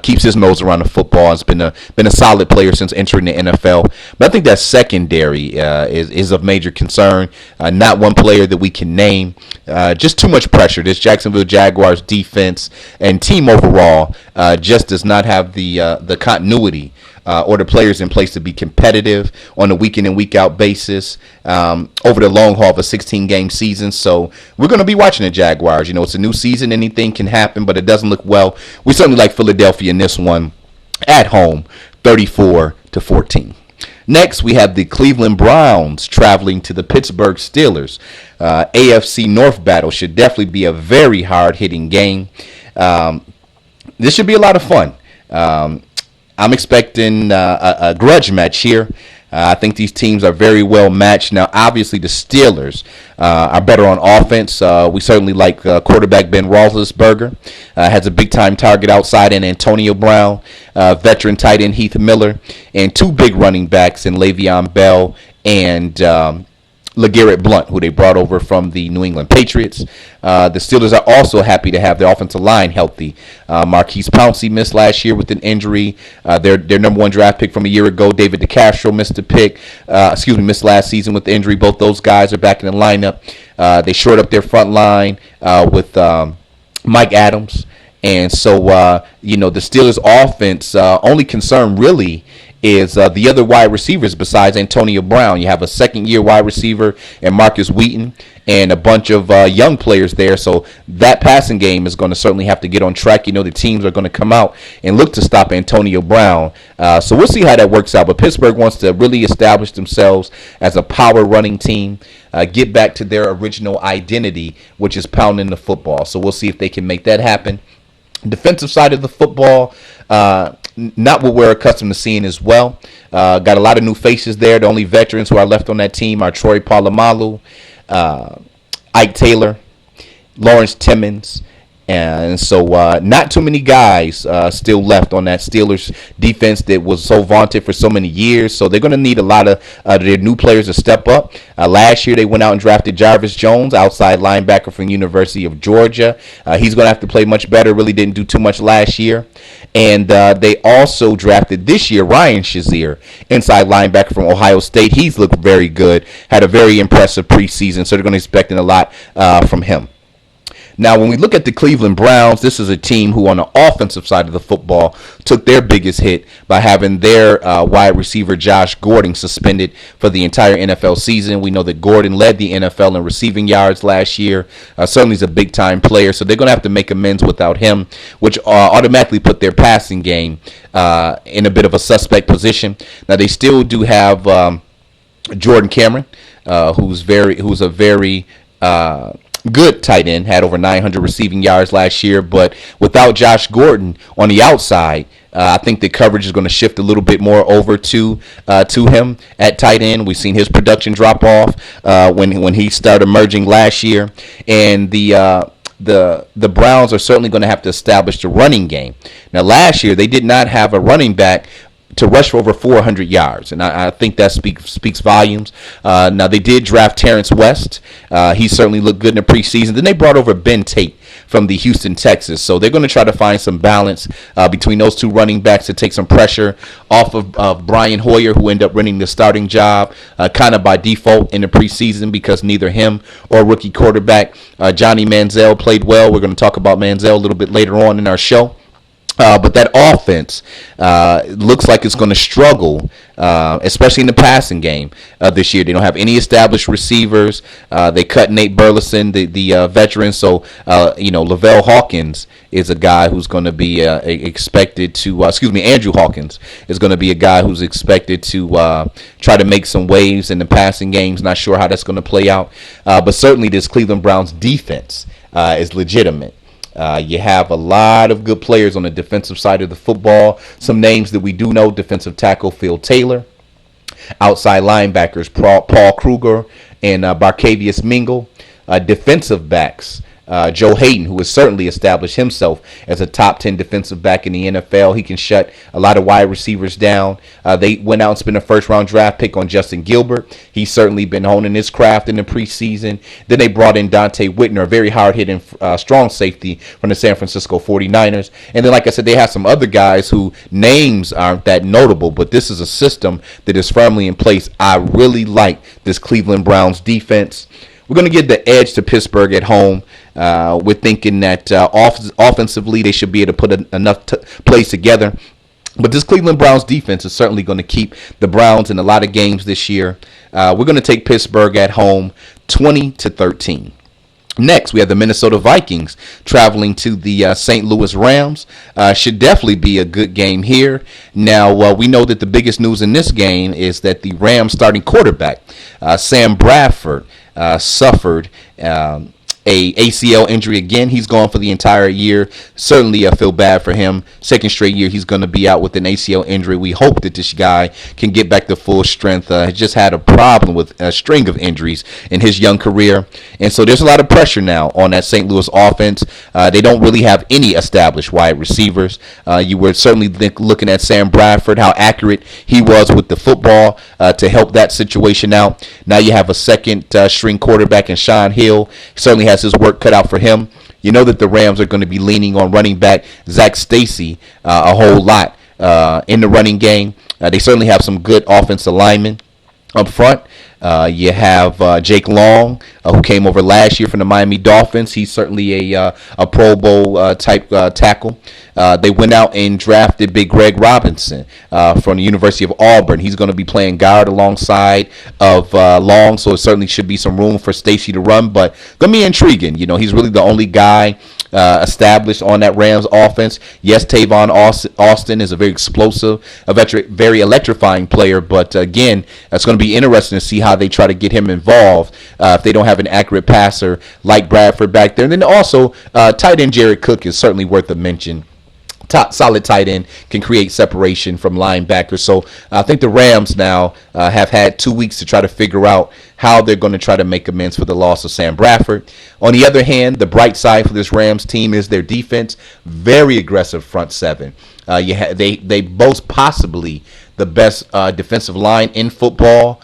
keeps his nose around the football. Has been a solid player since entering the NFL. But I think that secondary is of major concern. Not one player that we can name. Just too much pressure. This Jacksonville Jaguars defense and team overall just does not have the continuity or the players in place to be competitive on a week in and week out basis over the long haul of a 16-game season. So we're going to be watching the Jaguars. You know, it's a new season. Anything can happen, but it doesn't look well. We certainly like Philadelphia in this one at home, 34-14. Next, we have the Cleveland Browns traveling to the Pittsburgh Steelers. AFC North battle should definitely be a very hard-hitting game. This should be a lot of fun. I'm expecting a grudge match here. I think these teams are very well matched. Now, obviously, the Steelers are better on offense. We certainly like quarterback Ben Roethlisberger. Has a big-time target outside in Antonio Brown, veteran tight end Heath Miller, and two big running backs in Le'Veon Bell and LeGarrette Blount, who they brought over from the New England Patriots. The Steelers are also happy to have their offensive line healthy. Marquise Pouncey missed last year with an injury. Their number one draft pick from a year ago, David DeCastro, missed last season with the injury. Both those guys are back in the lineup. They shored up their front line with Mike Adams. And so, the Steelers' offense only concern really is the other wide receivers besides Antonio Brown. You have a second-year wide receiver and Marcus Wheaton and a bunch of young players there. So that passing game is going to certainly have to get on track. The teams are going to come out and look to stop Antonio Brown. So we'll see how that works out. But Pittsburgh wants to really establish themselves as a power running team, get back to their original identity, which is pounding the football. So we'll see if they can make that happen. Defensive side of the football, not what we're accustomed to seeing as well. Got a lot of new faces there. The only veterans who are left on that team are Troy Polamalu, Ike Taylor, Lawrence Timmons. And so not too many guys still left on that Steelers defense that was so vaunted for so many years. So they're going to need a lot of their new players to step up. Last year they went out and drafted Jarvis Jones, outside linebacker from University of Georgia. He's going to have to play much better. Really didn't do too much last year. And they also drafted this year Ryan Shazier, inside linebacker from Ohio State. He's looked very good, had a very impressive preseason, so they're going to expect a lot from him. Now, when we look at the Cleveland Browns, this is a team who on the offensive side of the football took their biggest hit by having their wide receiver Josh Gordon suspended for the entire NFL season. We know that Gordon led the NFL in receiving yards last year. Certainly is a big-time player, so they're going to have to make amends without him, which automatically put their passing game in a bit of a suspect position. Now, they still do have Jordan Cameron, who's a very good tight end, had over 900 receiving yards last year, but without Josh Gordon on the outside, I think the coverage is going to shift a little bit more over to him at tight end. We've seen his production drop off when he started emerging last year, and the Browns are certainly going to have to establish the running game. Now, last year they did not have a running back to rush for over 400 yards, and I think that speaks volumes. Now, they did draft Terrence West. He certainly looked good in the preseason. Then they brought over Ben Tate from the Houston Texans, so they're going to try to find some balance between those two running backs to take some pressure off of Brian Hoyer, who ended up winning the starting job kind of by default in the preseason because neither him or rookie quarterback Johnny Manziel played well. We're going to talk about Manziel a little bit later on in our show. But that offense looks like it's going to struggle, especially in the passing game this year. They don't have any established receivers. They cut Nate Burleson, the veteran. So, Lavelle Hawkins is a guy who's going to be expected to, Andrew Hawkins is going to be a guy who's expected to try to make some waves in the passing games. Not sure how that's going to play out. But certainly this Cleveland Browns defense is legitimate. You have a lot of good players on the defensive side of the football. Some names that we do know: defensive tackle Phil Taylor, outside linebackers Paul Kruger and Barkevius Mingle, defensive backs Joe Hayden, who has certainly established himself as a top 10 defensive back in the NFL. He can shut a lot of wide receivers down. They went out and spent a first-round draft pick on Justin Gilbert. He's certainly been honing his craft in the preseason. Then they brought in Dante Whitner, a very hard-hitting strong safety from the San Francisco 49ers. And then, like I said, they have some other guys who names aren't that notable, but this is a system that is firmly in place. I really like this Cleveland Browns defense. We're going to give the edge to Pittsburgh at home. We're thinking that offensively they should be able to put enough plays together. But this Cleveland Browns defense is certainly going to keep the Browns in a lot of games this year. We're going to take Pittsburgh at home 20-13. Next, we have the Minnesota Vikings traveling to the St. Louis Rams. Should definitely be a good game here. Now, we know that the biggest news in this game is that the Rams starting quarterback, Sam Bradford, suffered a ACL injury again. He's gone for the entire year. Certainly, I feel bad for him. Second straight year, he's going to be out with an ACL injury. We hope that this guy can get back to full strength. Has just had a problem with a string of injuries in his young career. And so there's a lot of pressure now on that St. Louis offense. They don't really have any established wide receivers. You were certainly looking at Sam Bradford, how accurate he was with the football to help that situation out. Now you have a second string quarterback in Sean Hill. He certainly has his work cut out for him. You know that the Rams are going to be leaning on running back Zach Stacy a whole lot in the running game. They certainly have some good offensive linemen up front. You have Jake Long, who came over last year from the Miami Dolphins. He's certainly a Pro Bowl type tackle. They went out and drafted Big Greg Robinson from the University of Auburn. He's going to be playing guard alongside of Long, so it certainly should be some room for Stacy to run. But going to be intriguing. You know, he's really the only guy established on that Rams offense. Yes, Tavon Austin is a very explosive, very electrifying player. But again, it's going to be interesting to see how they try to get him involved if they don't have an accurate passer like Bradford back there. And then also, tight end Jared Cook is certainly worth a mention. Solid tight end, can create separation from linebackers. So I think the Rams now have had 2 weeks to try to figure out how they're going to try to make amends for the loss of Sam Bradford. On the other hand, the bright side for this Rams team is their defense. Very aggressive front seven. They boast possibly the best defensive line in football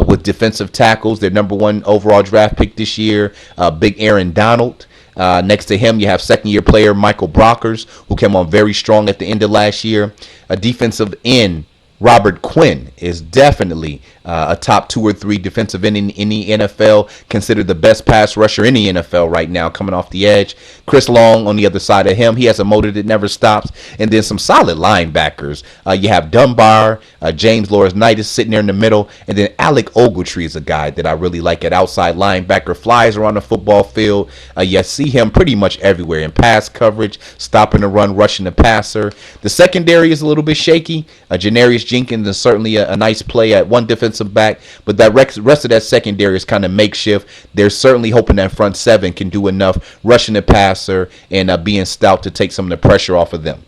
with defensive tackles. Their number one overall draft pick this year, Big Aaron Donald. Next to him, you have second-year player Michael Brockers, who came on very strong at the end of last year. A defensive end, Robert Quinn, is definitely a top 2 or 3 defensive end in the NFL, considered the best pass rusher in the NFL right now, coming off the edge. Chris Long on the other side of him. He has a motor that never stops. And then some solid linebackers. You have Dunbar, James Laurinaitis is sitting there in the middle. And then Alec Ogletree is a guy that I really like at outside linebacker. Flies around the football field. You see him pretty much everywhere in pass coverage, stopping the run, rushing the passer. The secondary is a little bit shaky. Janarius Jenkins is certainly a nice play at one defensive back, but that rest of that secondary is kind of makeshift. They're certainly hoping that front seven can do enough rushing the passer and being stout to take some of the pressure off of them.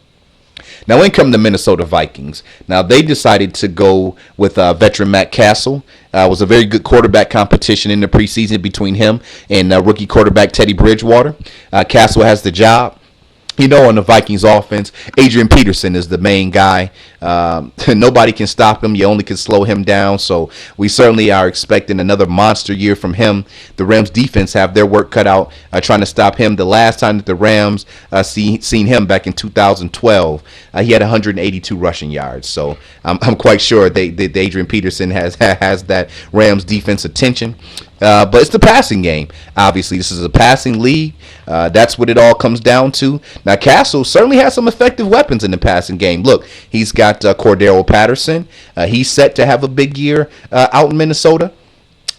Now in come the Minnesota Vikings. Now they decided to go with veteran Matt Castle. It was a very good quarterback competition in the preseason between him and rookie quarterback Teddy Bridgewater. Castle has the job. You know, on the Vikings offense, Adrian Peterson is the main guy. Nobody can stop him. You only can slow him down. So we certainly are expecting another monster year from him. The Rams defense have their work cut out trying to stop him. The last time that the Rams seen him back in 2012, he had 182 rushing yards. So I'm quite sure that Adrian Peterson has that Rams defense attention. But it's the passing game. Obviously, this is a passing league. That's what it all comes down to. Now, Castle certainly has some effective weapons in the passing game. Look, he's got Cordero Patterson. He's set to have a big year out in Minnesota.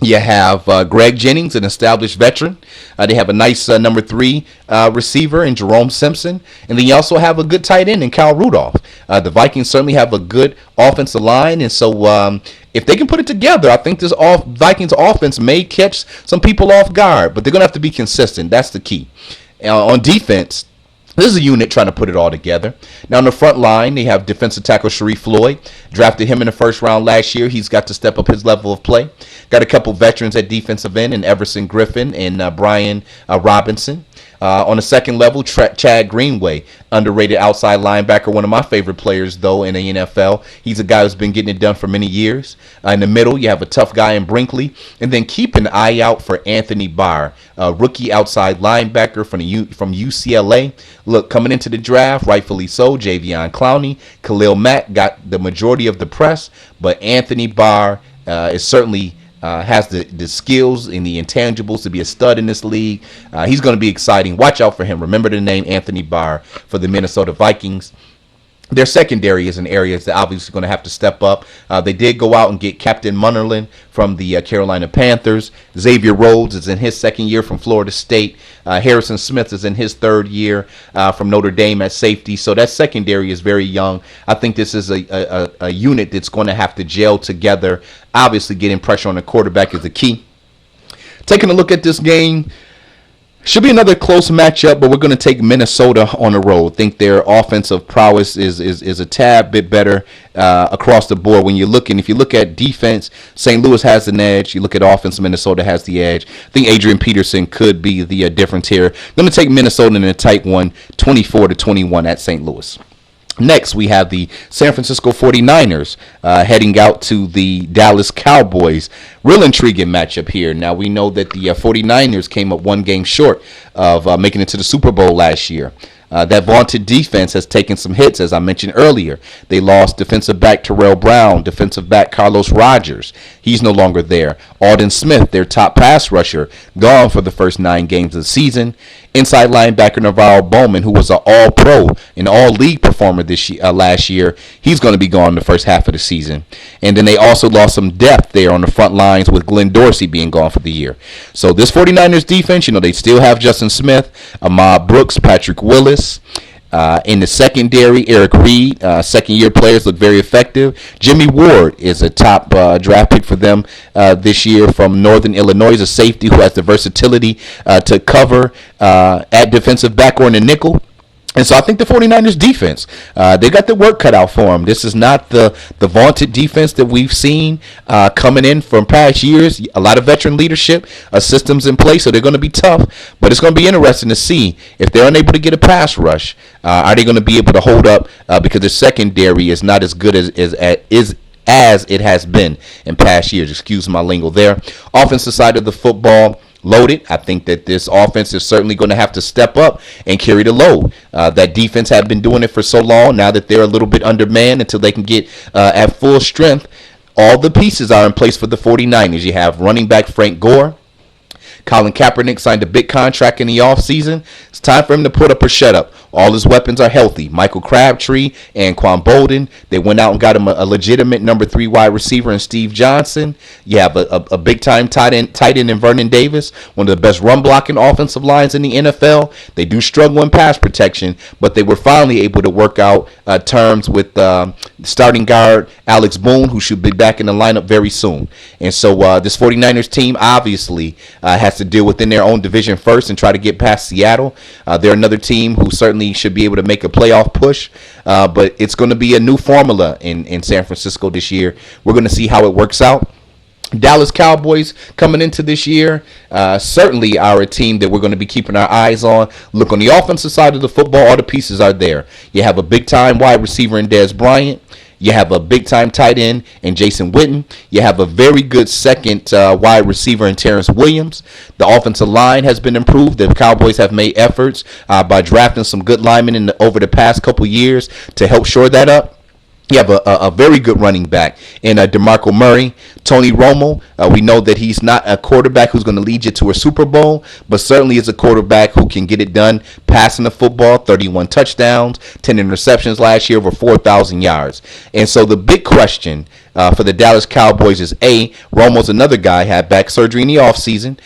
You have Greg Jennings, an established veteran. They have a nice number 3 receiver in Jerome Simpson. And then you also have a good tight end in Kyle Rudolph. The Vikings certainly have a good offensive line. And so if they can put it together, I think this Vikings offense may catch some people off guard. But they're going to have to be consistent. That's the key. On defense, this is a unit trying to put it all together. Now, on the front line, they have defensive tackle Sharif Floyd. Drafted him in the first round last year. He's got to step up his level of play. Got a couple veterans at defensive end in Everson Griffin and Brian Robinson. On the second level, Chad Greenway, underrated outside linebacker, one of my favorite players, though, in the NFL. He's a guy who's been getting it done for many years. In the middle, you have a tough guy in Brinkley. And then keep an eye out for Anthony Barr, a rookie outside linebacker from UCLA. Look, coming into the draft, rightfully so, Javion Clowney, Khalil Mack got the majority of the press, but Anthony Barr is certainly has the skills and the intangibles to be a stud in this league. He's going to be exciting. Watch out for him. Remember the name Anthony Barr for the Minnesota Vikings. Their secondary is an area that's obviously going to have to step up. They did go out and get Captain Munnerlyn from the Carolina Panthers. Xavier Rhodes is in his second year from Florida State. Harrison Smith is in his third year from Notre Dame at safety. So that secondary is very young. I think this is a unit that's going to have to gel together. Obviously, getting pressure on the quarterback is the key. Taking a look at this game, Should be another close matchup, but we're going to take Minnesota on the road. Think their offensive prowess is a tad bit better across the board. If you look at defense, St. Louis has an edge. You look at offense, Minnesota has the edge. I think Adrian Peterson could be the difference here. Going to take Minnesota in a tight one, 24-21 at St. Louis. Next, we have the San Francisco 49ers heading out to the Dallas Cowboys. Real intriguing matchup here. Now, we know that the 49ers came up one game short of making it to the Super Bowl last year. That vaunted defense has taken some hits, as I mentioned earlier. They lost defensive back Terrell Brown, defensive back Carlos Rogers. He's no longer there. Alden Smith, their top pass rusher, gone for the first 9 games of the season. Inside linebacker Navarro Bowman, who was an all-pro and all-league performer last year, he's going to be gone the first half of the season. And then they also lost some depth there on the front lines with Glenn Dorsey being gone for the year. So this 49ers defense, they still have Justin Smith, Ahmad Brooks, Patrick Willis. In the secondary, Eric Reed, second-year players look very effective. Jimmy Ward is a top draft pick for them this year from Northern Illinois, a safety who has the versatility to cover at defensive back or in the nickel. And so I think the 49ers defense, they got the work cut out for them. This is not the vaunted defense that we've seen coming in from past years. A lot of veteran leadership, systems in place, so they're going to be tough. But it's going to be interesting to see if they're unable to get a pass rush. Are they going to be able to hold up because the secondary is not as good as it has been in past years. Excuse my lingo there. Offensive side of the football, loaded. I think that this offense is certainly going to have to step up and carry the load. That defense have been doing it for so long. Now that they're a little bit undermanned until they can get at full strength, all the pieces are in place for the 49ers. You have running back Frank Gore. Colin Kaepernick signed a big contract in the offseason. It's time for him to put up or shut up. All his weapons are healthy. Michael Crabtree and Quan Bolden, they went out and got him a legitimate number 3 wide receiver in Steve Johnson. You have a big-time tight end in Vernon Davis, one of the best run-blocking offensive lines in the NFL. They do struggle in pass protection, but they were finally able to work out terms with starting guard Alex Boone, who should be back in the lineup very soon. And so this 49ers team obviously has to deal within their own division first and try to get past Seattle. They're another team who certainly should be able to make a playoff push, but it's going to be a new formula in San Francisco this year. We're going to see how it works out. Dallas Cowboys coming into this year certainly are a team that we're going to be keeping our eyes on. Look, on the offensive side of the football, all the pieces are there. You have a big-time wide receiver in Dez Bryant. You have a big-time tight end in Jason Witten. You have a very good second wide receiver in Terrence Williams. The offensive line has been improved. The Cowboys have made efforts by drafting some good linemen over the past couple years to help shore that up. You have a very good running back in DeMarco Murray. Tony Romo, we know that he's not a quarterback who's going to lead you to a Super Bowl, but certainly is a quarterback who can get it done passing the football, 31 touchdowns, 10 interceptions last year, over 4,000 yards. And so the big question for the Dallas Cowboys is, A, Romo's another guy, had back surgery in the offseason.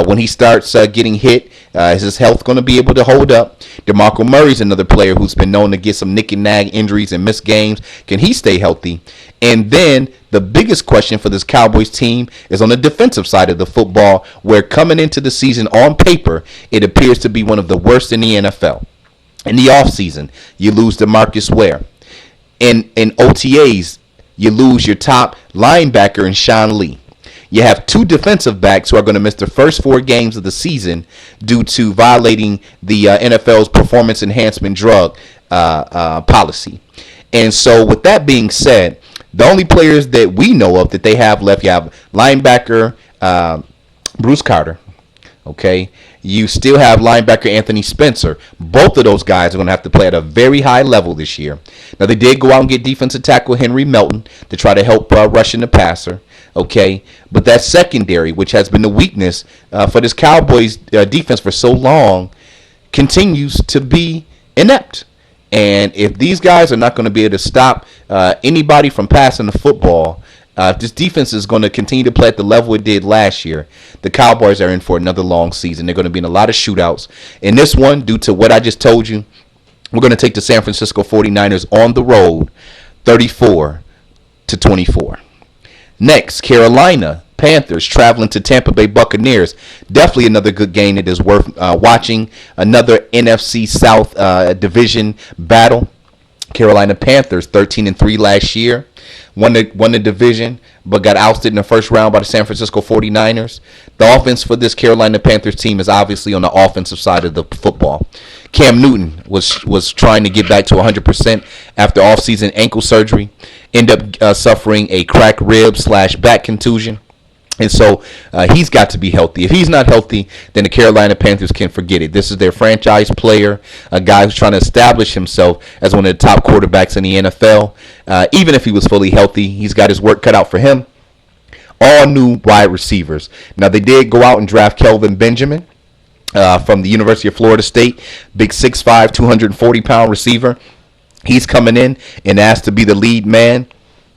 When he starts getting hit, is his health going to be able to hold up? DeMarco Murray's another player who's been known to get some nick and nag injuries and miss games. Can he stay healthy? And then the biggest question for this Cowboys team is on the defensive side of the football, where coming into the season on paper, it appears to be one of the worst in the NFL. In the offseason, you lose DeMarcus Ware. In OTAs, you lose your top linebacker in Sean Lee. You have 2 defensive backs who are going to miss the first 4 games of the season due to violating the NFL's performance enhancement drug policy. And so with that being said, the only players that we know of that they have left, you have linebacker Bruce Carter. Okay, you still have linebacker Anthony Spencer. Both of those guys are going to have to play at a very high level this year. Now, they did go out and get defensive tackle Henry Melton to try to help rushing the passer. Okay, but that secondary, which has been the weakness for this Cowboys defense for so long, continues to be inept. And if these guys are not going to be able to stop anybody from passing the football, if this defense is going to continue to play at the level it did last year, the Cowboys are in for another long season. They're going to be in a lot of shootouts. In this one, due to what I just told you, we're going to take the San Francisco 49ers on the road, 34-24. Next, Carolina Panthers traveling to Tampa Bay Buccaneers. Definitely another good game that is worth watching. Another NFC South division battle. Carolina Panthers 13-3 last year. Won the division, but got ousted in the first round by the San Francisco 49ers. The offense for this Carolina Panthers team is obviously on the offensive side of the football. Cam Newton was trying to get back to 100% after offseason ankle surgery. Ended up suffering a cracked rib / back contusion. And so he's got to be healthy. If he's not healthy, then the Carolina Panthers can forget it. This is their franchise player, a guy who's trying to establish himself as one of the top quarterbacks in the NFL. Even if he was fully healthy, he's got his work cut out for him. All new wide receivers. Now, they did go out and draft Kelvin Benjamin from the University of Florida State. Big 6'5", 240-pound receiver. He's coming in and asked to be the lead man.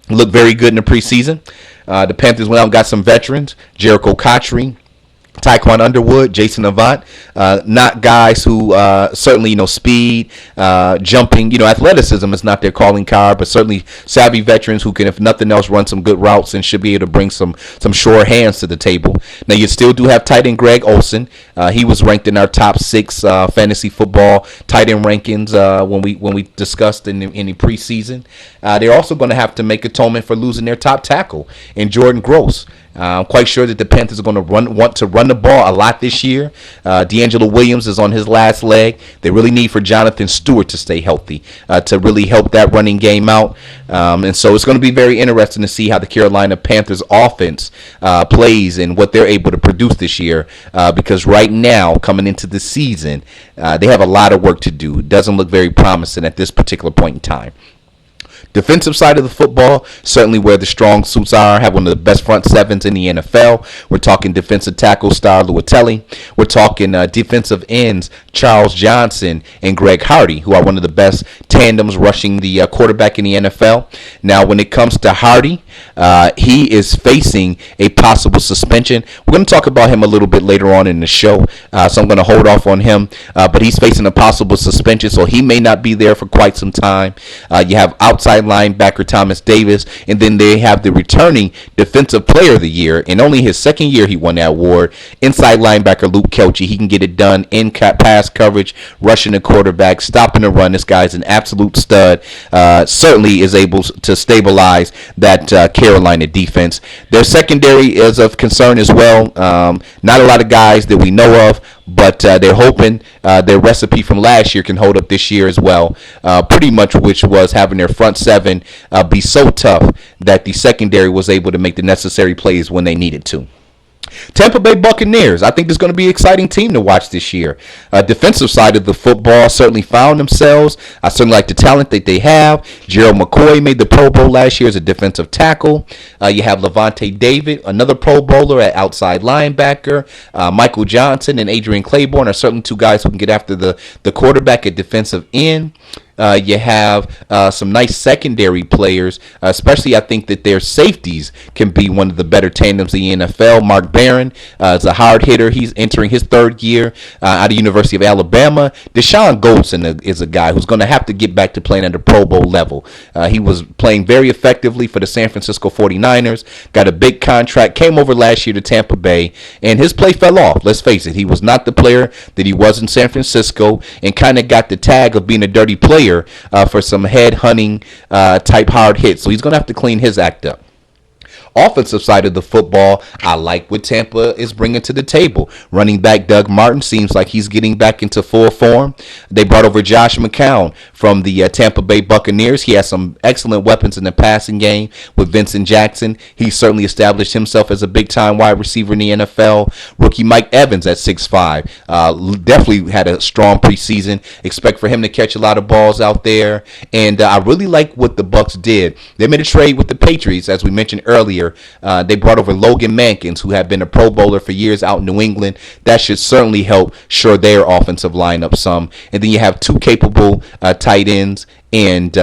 Looked very good in the preseason. The Panthers went out and got some veterans. Jericho Cotchery, Tyquan Underwood, Jason Avant. Not guys who certainly, speed, jumping, athleticism is not their calling card, but certainly savvy veterans who can, if nothing else, run some good routes and should be able to bring some sure hands to the table. Now, you still do have tight end Greg Olsen. He was ranked in our top 6 fantasy football tight end rankings when we discussed in the preseason. They're also going to have to make atonement for losing their top tackle in Jordan Gross. I'm quite sure that the Panthers are going to want to run the ball a lot this year. D'Angelo Williams is on his last leg. They really need for Jonathan Stewart to stay healthy to really help that running game out. And so it's going to be very interesting to see how the Carolina Panthers offense plays and what they're able to produce this year. Because right now, coming into the season, they have a lot of work to do. It doesn't look very promising at this particular point in time. Defensive side of the football, certainly where the strong suits are, have one of the best front sevens in the NFL. We're talking defensive tackle Star Luatelli. We're talking defensive ends Charles Johnson and Greg Hardy, who are one of the best tandems rushing the quarterback in the NFL. Now, when it comes to Hardy, he is facing a possible suspension. We're going to talk about him a little bit later on in the show, so I'm going to hold off on him. But he's facing a possible suspension, so he may not be there for quite some time. You have outside linebacker Thomas Davis, and then they have the returning defensive player of the year. In only his second year, he won that award. Inside linebacker Luke Kelce. He can get it done in pass coverage, rushing the quarterback, stopping the run. This guy's an absolute stud. Certainly is able to stabilize that Carolina defense. Their secondary is of concern as well. Not a lot of guys that we know of, but they're hoping their recipe from last year can hold up this year as well. Pretty much, which was having their front seven be so tough that the secondary was able to make the necessary plays when they needed to. Tampa Bay Buccaneers, I think there's going to be an exciting team to watch this year. Defensive side of the football certainly found themselves. I certainly like the talent that they have. Gerald McCoy made the Pro Bowl last year as a defensive tackle. You have Levante David, another Pro Bowler at outside linebacker. Michael Johnson and Adrian Claiborne are certainly two guys who can get after the quarterback at defensive end. You have some nice secondary players, especially I think that their safeties can be one of the better tandems in the NFL. Mark Barron is a hard hitter. He's entering his third year out of University of Alabama. Deshaun Goldson is a guy who's going to have to get back to playing at the Pro Bowl level. He was playing very effectively for the San Francisco 49ers, got a big contract, came over last year to Tampa Bay, and his play fell off. Let's face it, he was not the player that he was in San Francisco and kind of got the tag of being a dirty player for some head-hunting type hard hits. So he's going to have to clean his act up. Offensive side of the football, I like what Tampa is bringing to the table. Running back Doug Martin seems like he's getting back into full form. They brought over Josh McCown from the Tampa Bay Buccaneers. He has some excellent weapons in the passing game with Vincent Jackson. He certainly established himself as a big-time wide receiver in the NFL. Rookie Mike Evans at 6'5". Definitely had a strong preseason. Expect for him to catch a lot of balls out there. And I really like what the Bucs did. They made a trade with the Patriots, as we mentioned earlier. They brought over Logan Mankins, who had been a Pro Bowler for years out in New England. That should certainly help shore their offensive lineup some. And then you have two capable tight ends and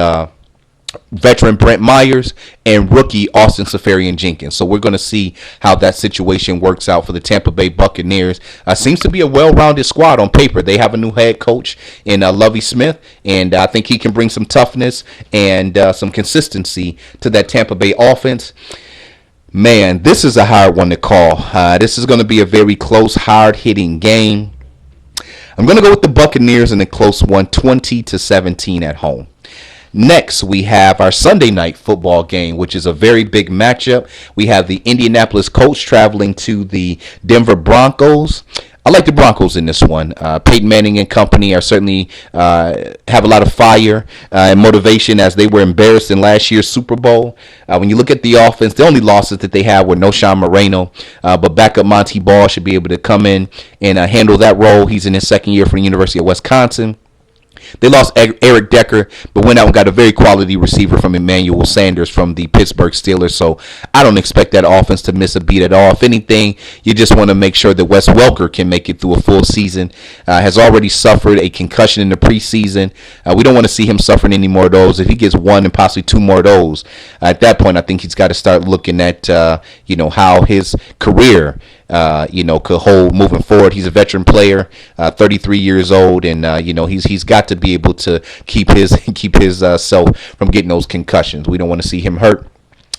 veteran Brent Myers and rookie Austin Seferian-Jenkins. So we're going to see how that situation works out for the Tampa Bay Buccaneers. Seems to be a well-rounded squad on paper. They have a new head coach in Lovie Smith, and I think he can bring some toughness and some consistency to that Tampa Bay offense. Man, this is a hard one to call. This is going to be a very close, hard-hitting game. I'm going to go with the Buccaneers in a close one, 20-17 at home. Next, we have our Sunday night football game, which is a very big matchup. We have the Indianapolis Colts traveling to the Denver Broncos. I like the Broncos in this one. Peyton Manning and company are certainly have a lot of fire and motivation as they were embarrassed in last year's Super Bowl. When you look at the offense, the only losses that they had were no Sean Moreno, but backup Monty Ball should be able to come in and handle that role. He's in his second year for the University of Wisconsin. They lost Eric Decker, but went out and got a very quality receiver from Emmanuel Sanders from the Pittsburgh Steelers. So I don't expect that offense to miss a beat at all. If anything, you just want to make sure that Wes Welker can make it through a full season. Has already suffered a concussion in the preseason. We don't want to see him suffering any more of those. If he gets one and possibly two more of those, at that point, I think he's got to start looking at how his career could hold moving forward. He's a veteran player, 33 years old, and he's got to be able to keep his self from getting those concussions. We don't want to see him hurt.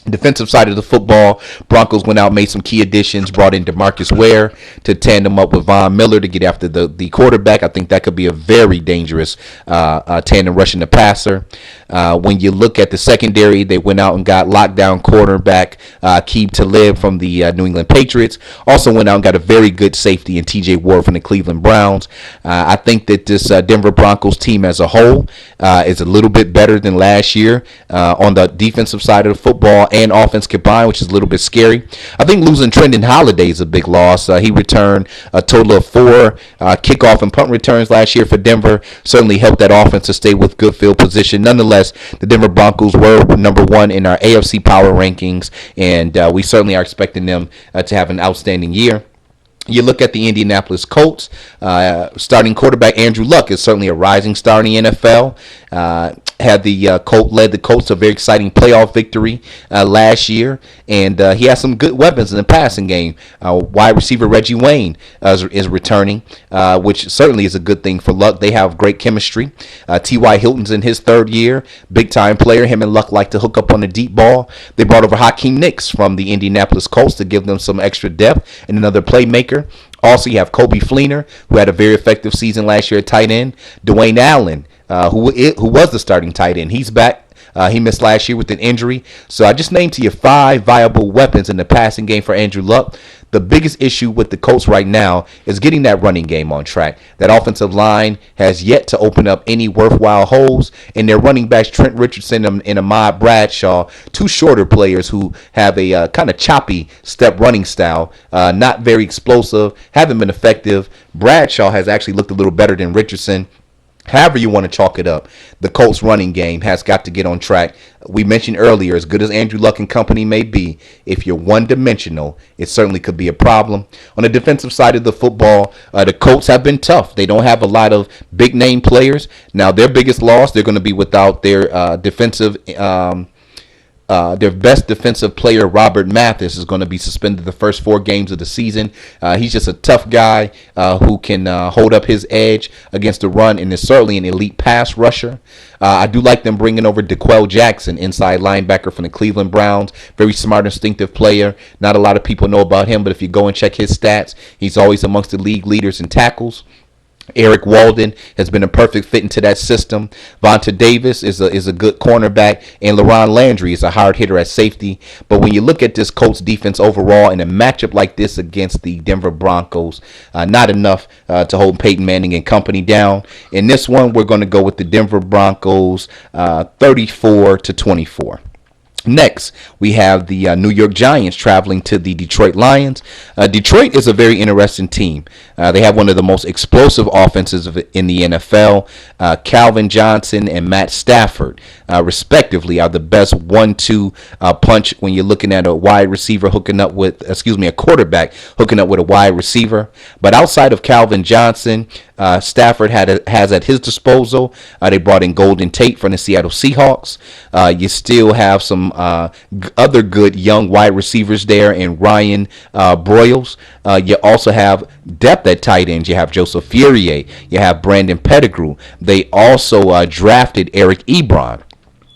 Defensive side of the football, Broncos went out, made some key additions, brought in DeMarcus Ware to tandem up with Von Miller to get after the quarterback. I think that could be a very dangerous tandem rushing the passer. When you look at the secondary, they went out and got lockdown cornerback Aqib Talib from the New England Patriots. Also went out and got a very good safety in T.J. Ward from the Cleveland Browns. I think that this Denver Broncos team as a whole is a little bit better than last year on the defensive side of the football and offense combined, which is a little bit scary. I think losing Trendon Holiday is a big loss. He returned a total of 4 kickoff and punt returns last year for Denver. Certainly helped that offense to stay with good field position. Nonetheless, the Denver Broncos were number 1 in our AFC power rankings, and we certainly are expecting them to have an outstanding year. You look at the Indianapolis Colts, starting quarterback Andrew Luck is certainly a rising star in the NFL. Led the Colts to a very exciting playoff victory last year, and he has some good weapons in the passing game. Wide receiver Reggie Wayne is returning, which certainly is a good thing for Luck. They have great chemistry. T.Y. Hilton's in his 3rd year, big-time player. Him and Luck like to hook up on the deep ball. They brought over Hakeem Nicks from the Indianapolis Colts to give them some extra depth and another playmaker. Also, you have Kobe Fleener, who had a very effective season last year at tight end. Dwayne Allen, who was the starting tight end. He's back. He missed last year with an injury. So I just named to you 5 viable weapons in the passing game for Andrew Luck. The biggest issue with the Colts right now is getting that running game on track. That offensive line has yet to open up any worthwhile holes. And their running backs, Trent Richardson and Ahmad Bradshaw, 2 shorter players who have a kind of choppy step running style, not very explosive, haven't been effective. Bradshaw has actually looked a little better than Richardson. However you want to chalk it up, the Colts running game has got to get on track. We mentioned earlier, as good as Andrew Luck and company may be, if you're one-dimensional, it certainly could be a problem. On the defensive side of the football, the Colts have been tough. They don't have a lot of big-name players. Now, their biggest loss, they're going to be without their their best defensive player, Robert Mathis, is going to be suspended the first 4 games of the season. He's just a tough guy who can hold up his edge against the run and is certainly an elite pass rusher. I do like them bringing over DeQuell Jackson, inside linebacker from the Cleveland Browns. Very smart, instinctive player. Not a lot of people know about him, but if you go and check his stats, he's always amongst the league leaders in tackles. Eric Walden has been a perfect fit into that system. Vonta Davis is a good cornerback, and LaRon Landry is a hard hitter at safety. But when you look at this Colts defense overall in a matchup like this against the Denver Broncos, not enough to hold Peyton Manning and company down. In this one, we're going to go with the Denver Broncos 34-24. Next, we have the New York Giants traveling to the Detroit Lions. Detroit is a very interesting team. They have one of the most explosive offenses in the NFL. Calvin Johnson and Matt Stafford, respectively, are the best 1-2 punch when you're looking at a quarterback hooking up with a wide receiver. But outside of Calvin Johnson, Stafford has at his disposal. They brought in Golden Tate from the Seattle Seahawks. You still have some other good young wide receivers there in Ryan Broyles. You also have depth at tight ends. You have Joseph Furier. You have Brandon Pettigrew. They also drafted Eric Ebron.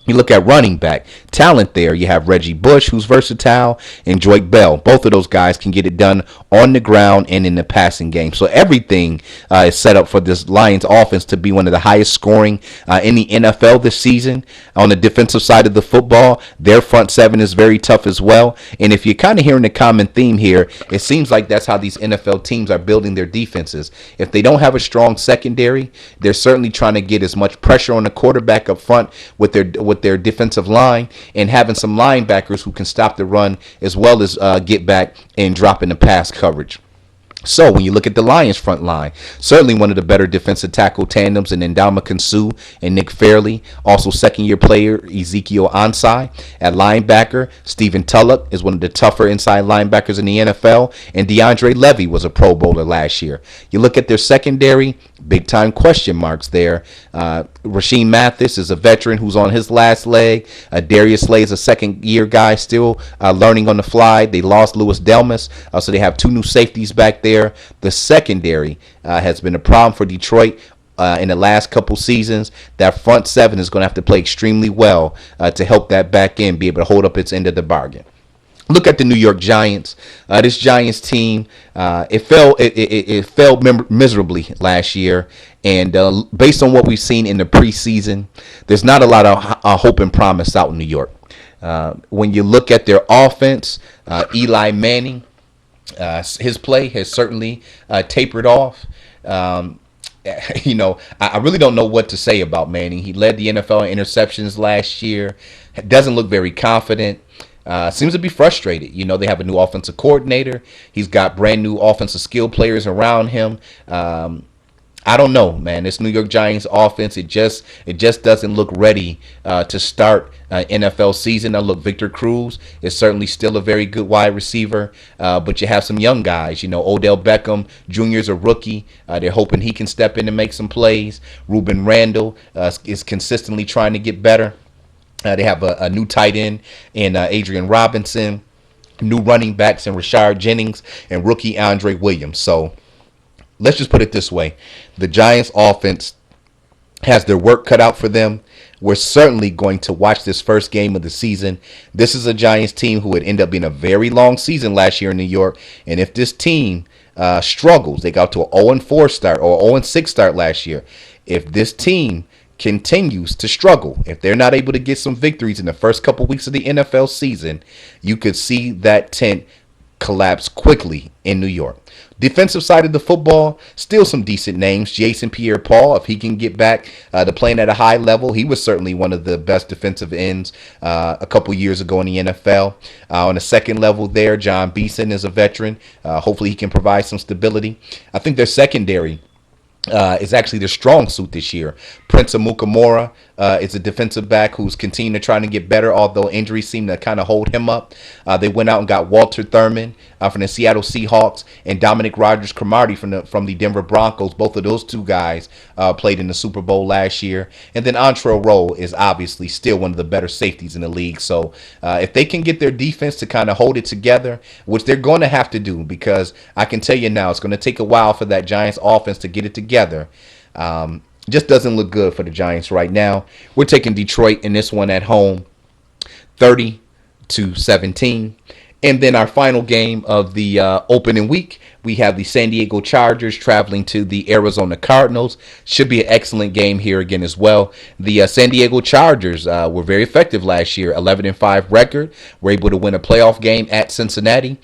You look at running back talent there. You have Reggie Bush, who's versatile, and Joyke Bell. Both of those guys can get it done on the ground and in the passing game. So everything is set up for this Lions offense to be one of the highest scoring in the NFL this season. On the defensive side of the football, their front seven is very tough as well. And if you're kind of hearing the common theme here, it seems like that's how these NFL teams are building their defenses. If they don't have a strong secondary, they're certainly trying to get as much pressure on the quarterback up front with their defensive line, and having some linebackers who can stop the run as well as get back and drop in the pass coverage. So when you look at the Lions front line, certainly one of the better defensive tackle tandems in Ndamukong Suh and Nick Fairley. Also second-year player Ezekiel Ansah. At linebacker, Stephen Tulloch is one of the tougher inside linebackers in the NFL, and DeAndre Levy was a Pro Bowler last year. You look at their secondary, big-time question marks there. Rasheem Mathis is a veteran who's on his last leg. Darius Slay is a second-year guy still learning on the fly. They lost Louis Delmas, so they have two new safeties back there. The secondary has been a problem for Detroit in the last couple seasons. That front seven is going to have to play extremely well to help that back end be able to hold up its end of the bargain. Look at the New York Giants. This Giants team, it fell miserably last year, and based on what we've seen in the preseason, there's not a lot of hope and promise out in New York. When you look at their offense, Eli Manning, his play has certainly tapered off. I really don't know what to say about Manning. He led the NFL in interceptions last year. Doesn't look very confident. Seems to be frustrated. They have a new offensive coordinator. He's got brand new offensive skill players around him. I don't know, man. This New York Giants offense, it just doesn't look ready to start NFL season. Now, look, Victor Cruz is certainly still a very good wide receiver, but you have some young guys. Odell Beckham Jr. is a rookie. They're hoping he can step in and make some plays. Ruben Randall is consistently trying to get better. They have a new tight end in Adrian Robinson, new running backs in Rashard Jennings, and rookie Andre Williams. So let's just put it this way. The Giants offense has their work cut out for them. We're certainly going to watch this first game of the season. This is a Giants team who would end up being a very long season last year in New York. And if this team struggles, they got to an 0-4 start or 0-6 start last year. If this team continues to struggle, if they're not able to get some victories in the first couple weeks of the NFL season, you could see that tent collapse quickly in New York. Defensive side of the football, still some decent names. Jason Pierre-Paul, if he can get back to playing at a high level, he was certainly one of the best defensive ends a couple years ago in the NFL. On the second level there, John Beeson is a veteran. Hopefully he can provide some stability. I think their secondary is actually their strong suit this year. Prince Amukamara is a defensive back who's continuing to try to get better, although injuries seem to kind of hold him up. They went out and got Walter Thurman from the Seattle Seahawks and Dominic Rodgers-Cromartie from the Denver Broncos. Both of those two guys played in the Super Bowl last year. And then Antrell Rolle is obviously still one of the better safeties in the league. So if they can get their defense to kind of hold it together, which they're going to have to do, because I can tell you now it's going to take a while for that Giants offense to get it together. Just doesn't look good for the Giants right now. We're taking Detroit in this one at home, 30-17. And then our final game of the opening week, we have the San Diego Chargers traveling to the Arizona Cardinals. Should be an excellent game here again as well. The San Diego Chargers were very effective last year, 11-5 record. Were able to win a playoff game at Cincinnati.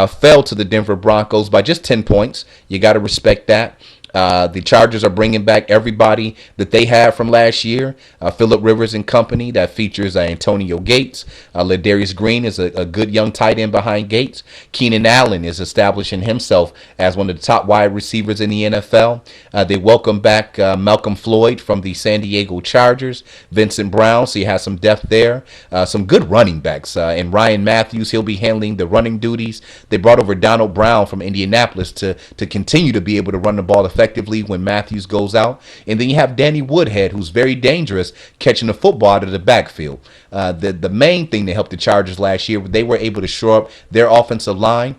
Fell to the Denver Broncos by just 10 points. You got to respect that. The Chargers are bringing back everybody that they had from last year. Phillip Rivers and company, that features Antonio Gates. Ladarius Green is a good young tight end behind Gates. Keenan Allen is establishing himself as one of the top wide receivers in the NFL. They welcome back Malcolm Floyd from the San Diego Chargers. Vincent Brown, so you have some depth there. Some good running backs. And Ryan Matthews, he'll be handling the running duties. They brought over Donald Brown from Indianapolis to continue to be able to run the ball effectively when Matthews goes out. And then you have Danny Woodhead, who's very dangerous catching the football out of the backfield. The main thing that helped the Chargers last year, they were able to shore up their offensive line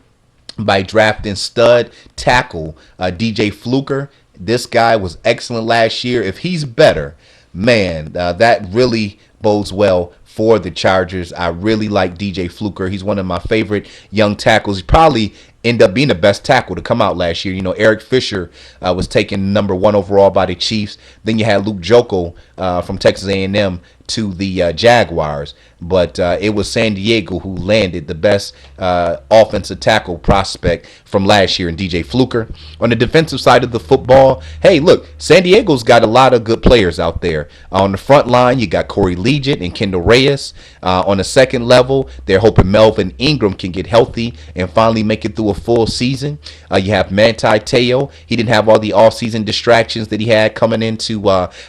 by drafting stud tackle DJ Fluker. This guy was excellent last year. If he's better, man, that really bodes well for the Chargers. I really like DJ Fluker. He's one of my favorite young tackles. He probably end up being the best tackle to come out last year. You know, Eric Fisher was taken number 1 overall by the Chiefs. Then you had Luke Joko from Texas A&M to the Jaguars. But it was San Diego who landed the best offensive tackle prospect from last year in DJ Fluker. On the defensive side of the football, hey, look, San Diego's got a lot of good players out there. On the front line, you got Corey Liuget and Kendall Reyes. On the second level, they're hoping Melvin Ingram can get healthy and finally make it through a full season. You have Manti Te'o. He didn't have all the offseason distractions that he had coming into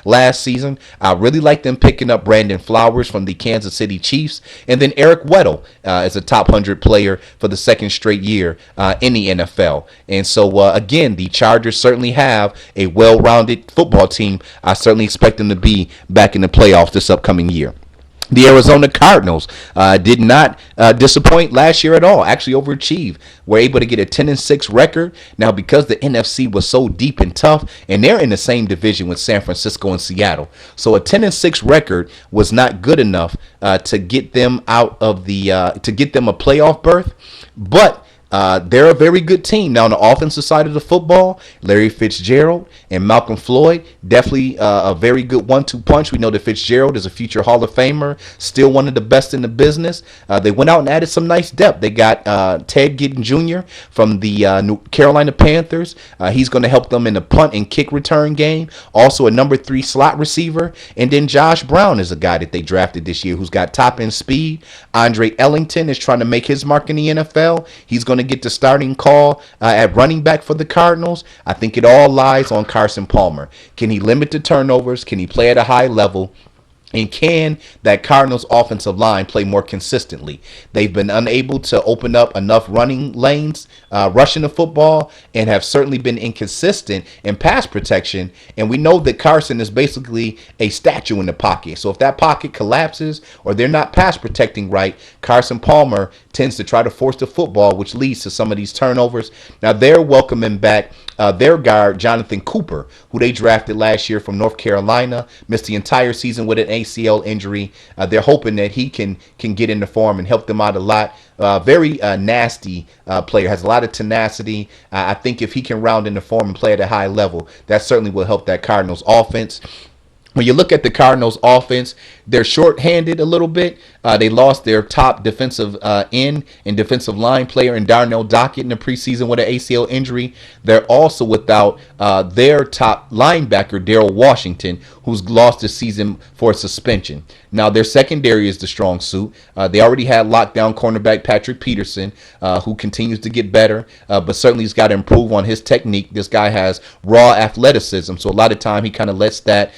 last season. I really like them picking up Brandon Flowers from the Kansas City Chiefs. And then Eric Weddle is a top 100 player for the second straight year in the NFL. And so, again, the Chargers certainly have a well-rounded football team. I certainly expect them to be back in the playoffs this upcoming year. The Arizona Cardinals did not disappoint last year at all. Actually overachieved. Were able to get a 10-6 record. Now, because the NFC was so deep and tough, and they're in the same division with San Francisco and Seattle, so a 10-6 record was not good enough to get them out of the to get them a playoff berth. But they're a very good team. Now, on the offensive side of the football, Larry Fitzgerald and Malcolm Floyd, definitely a very good 1-2 punch. We know that Fitzgerald is a future Hall of Famer, still one of the best in the business. They went out and added some nice depth. They got Ted Ginn Jr. from the Carolina Panthers. He's going to help them in the punt and kick return game. Also a number 3 slot receiver. And then Josh Brown is a guy that they drafted this year who's got top end speed. Andre Ellington is trying to make his mark in the NFL. He's going to get the starting call at running back for the Cardinals. I think it all lies on Carson Palmer. Can he limit the turnovers? Can he play at a high level? And can that Cardinals offensive line play more consistently? They've been unable to open up enough running lanes, rushing the football, and have certainly been inconsistent in pass protection. And we know that Carson is basically a statue in the pocket. So if that pocket collapses or they're not pass protecting right, Carson Palmer tends to try to force the football, which leads to some of these turnovers. Now they're welcoming back their guard, Jonathan Cooper, who they drafted last year from North Carolina, missed the entire season with an ACL injury. They're hoping that he can get into form and help them out a lot. Very nasty player, has a lot of tenacity. I think if he can round into form and play at a high level, that certainly will help that Cardinals offense. When you look at the Cardinals offense, they're shorthanded a little bit. They lost their top defensive end and defensive line player in Darnell Dockett in the preseason with an ACL injury. They're also without their top linebacker, Darrell Washington, who's lost this season for suspension. Now, their secondary is the strong suit. They already had lockdown cornerback Patrick Peterson, who continues to get better, but certainly he's got to improve on his technique. This guy has raw athleticism, so a lot of time he kind of lets that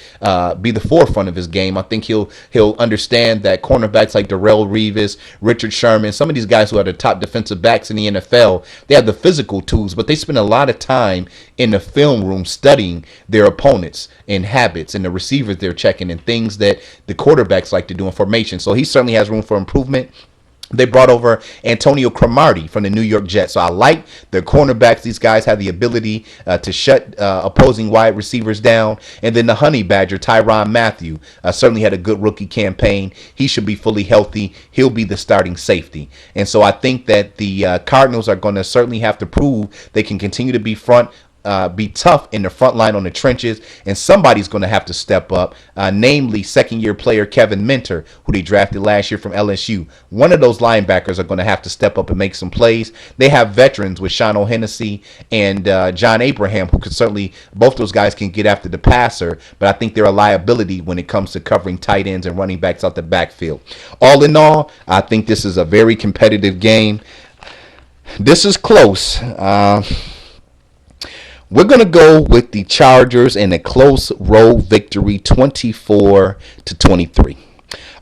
be the forefront of his game. I think he'll understand that cornerbacks like Darrell Revis, Richard Sherman, some of these guys who are the top defensive backs in the NFL, they have the physical tools, but they spend a lot of time in the film room studying their opponents and habits and the receivers they're checking and things that the quarterbacks like to do in formation. So he certainly has room for improvement. They brought over Antonio Cromartie from the New York Jets. So I like their cornerbacks. These guys have the ability to shut opposing wide receivers down. And then the Honey Badger, Tyrann Mathieu, certainly had a good rookie campaign. He should be fully healthy. He'll be the starting safety. And so I think that the Cardinals are going to certainly have to prove they can continue to be tough in the front line on the trenches, and somebody's going to have to step up, namely second-year player Kevin Minter, who they drafted last year from LSU. One of those linebackers are going to have to step up and make some plays. They have veterans with Sean O'Hennessy and John Abraham, who could certainly, both those guys can get after the passer, but I think they're a liability when it comes to covering tight ends and running backs out the backfield. All in all, I think this is a very competitive game. This is close. We're going to go with the Chargers in a close road victory, 24-23.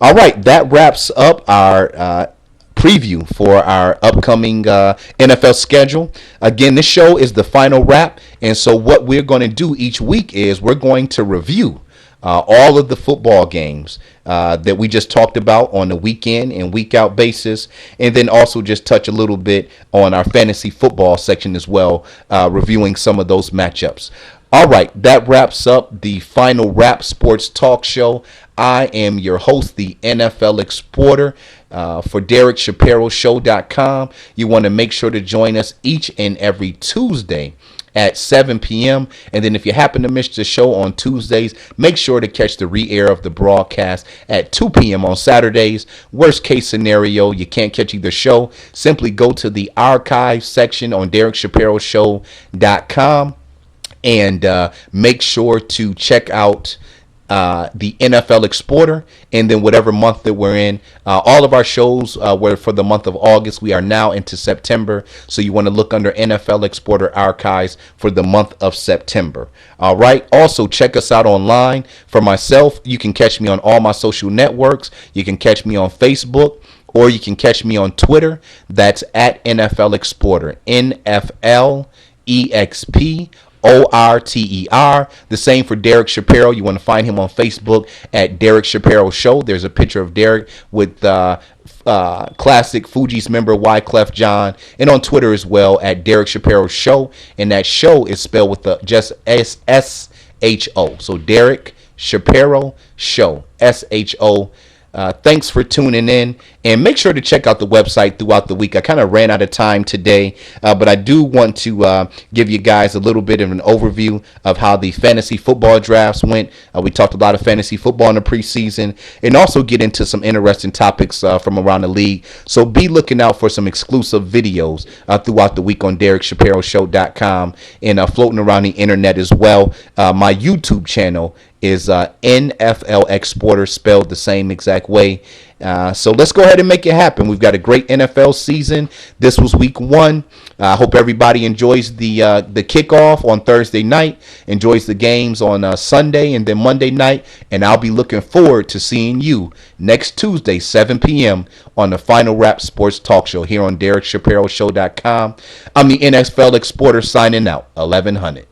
All right, that wraps up our preview for our upcoming NFL schedule. Again, this show is the final wrap, and so what we're going to do each week is we're going to review all of the football games that we just talked about on the weekend and week out basis, and then also just touch a little bit on our fantasy football section as well, reviewing some of those matchups. All right, that wraps up the Final Wrap Sports Talk Show. I am your host, the NFL Exporter, for DerekShapiroShow.com. You want to make sure to join us each and every Tuesday at 7 p.m. And then if you happen to miss the show on Tuesdays, make sure to catch the re-air of the broadcast at 2 p.m. on Saturdays. Worst case scenario, you can't catch either show. Simply go to the archive section on DerekShapiroShow.com. And make sure to check out the NFL Exporter, and then whatever month that we're in. All of our shows were for the month of August. We are now into September, so you want to look under NFL Exporter Archives for the month of September. All right. Also, check us out online. For myself, you can catch me on all my social networks. You can catch me on Facebook, or you can catch me on Twitter. That's at NFL Exporter. NFLExporter. The same for Derek Shapiro. You want to find him on Facebook at Derek Shapiro Show. There's a picture of Derek with classic Fugees member Wyclef John, and on Twitter as well at Derek Shapiro Show. And that show is spelled with just SHO. So Derek Shapiro Show, SHO. Thanks for tuning in, and make sure to check out the website throughout the week. I kind of ran out of time today, but I do want to give you guys a little bit of an overview of how the fantasy football drafts went. We talked a lot of fantasy football in the preseason, and also get into some interesting topics from around the league. So be looking out for some exclusive videos throughout the week on DerekShapiroShow.com and floating around the internet as well. My YouTube channel is NFLExporter, spelled the same exact way. So let's go ahead and make it happen. We've got a great NFL season. This was week 1. I hope everybody enjoys the kickoff on Thursday night, enjoys the games on Sunday and then Monday night, and I'll be looking forward to seeing you next Tuesday, 7 p.m. on the Final Wrap Sports Talk Show here on DerekShapiroShow.com. I'm the NFL Exporter signing out. 1100.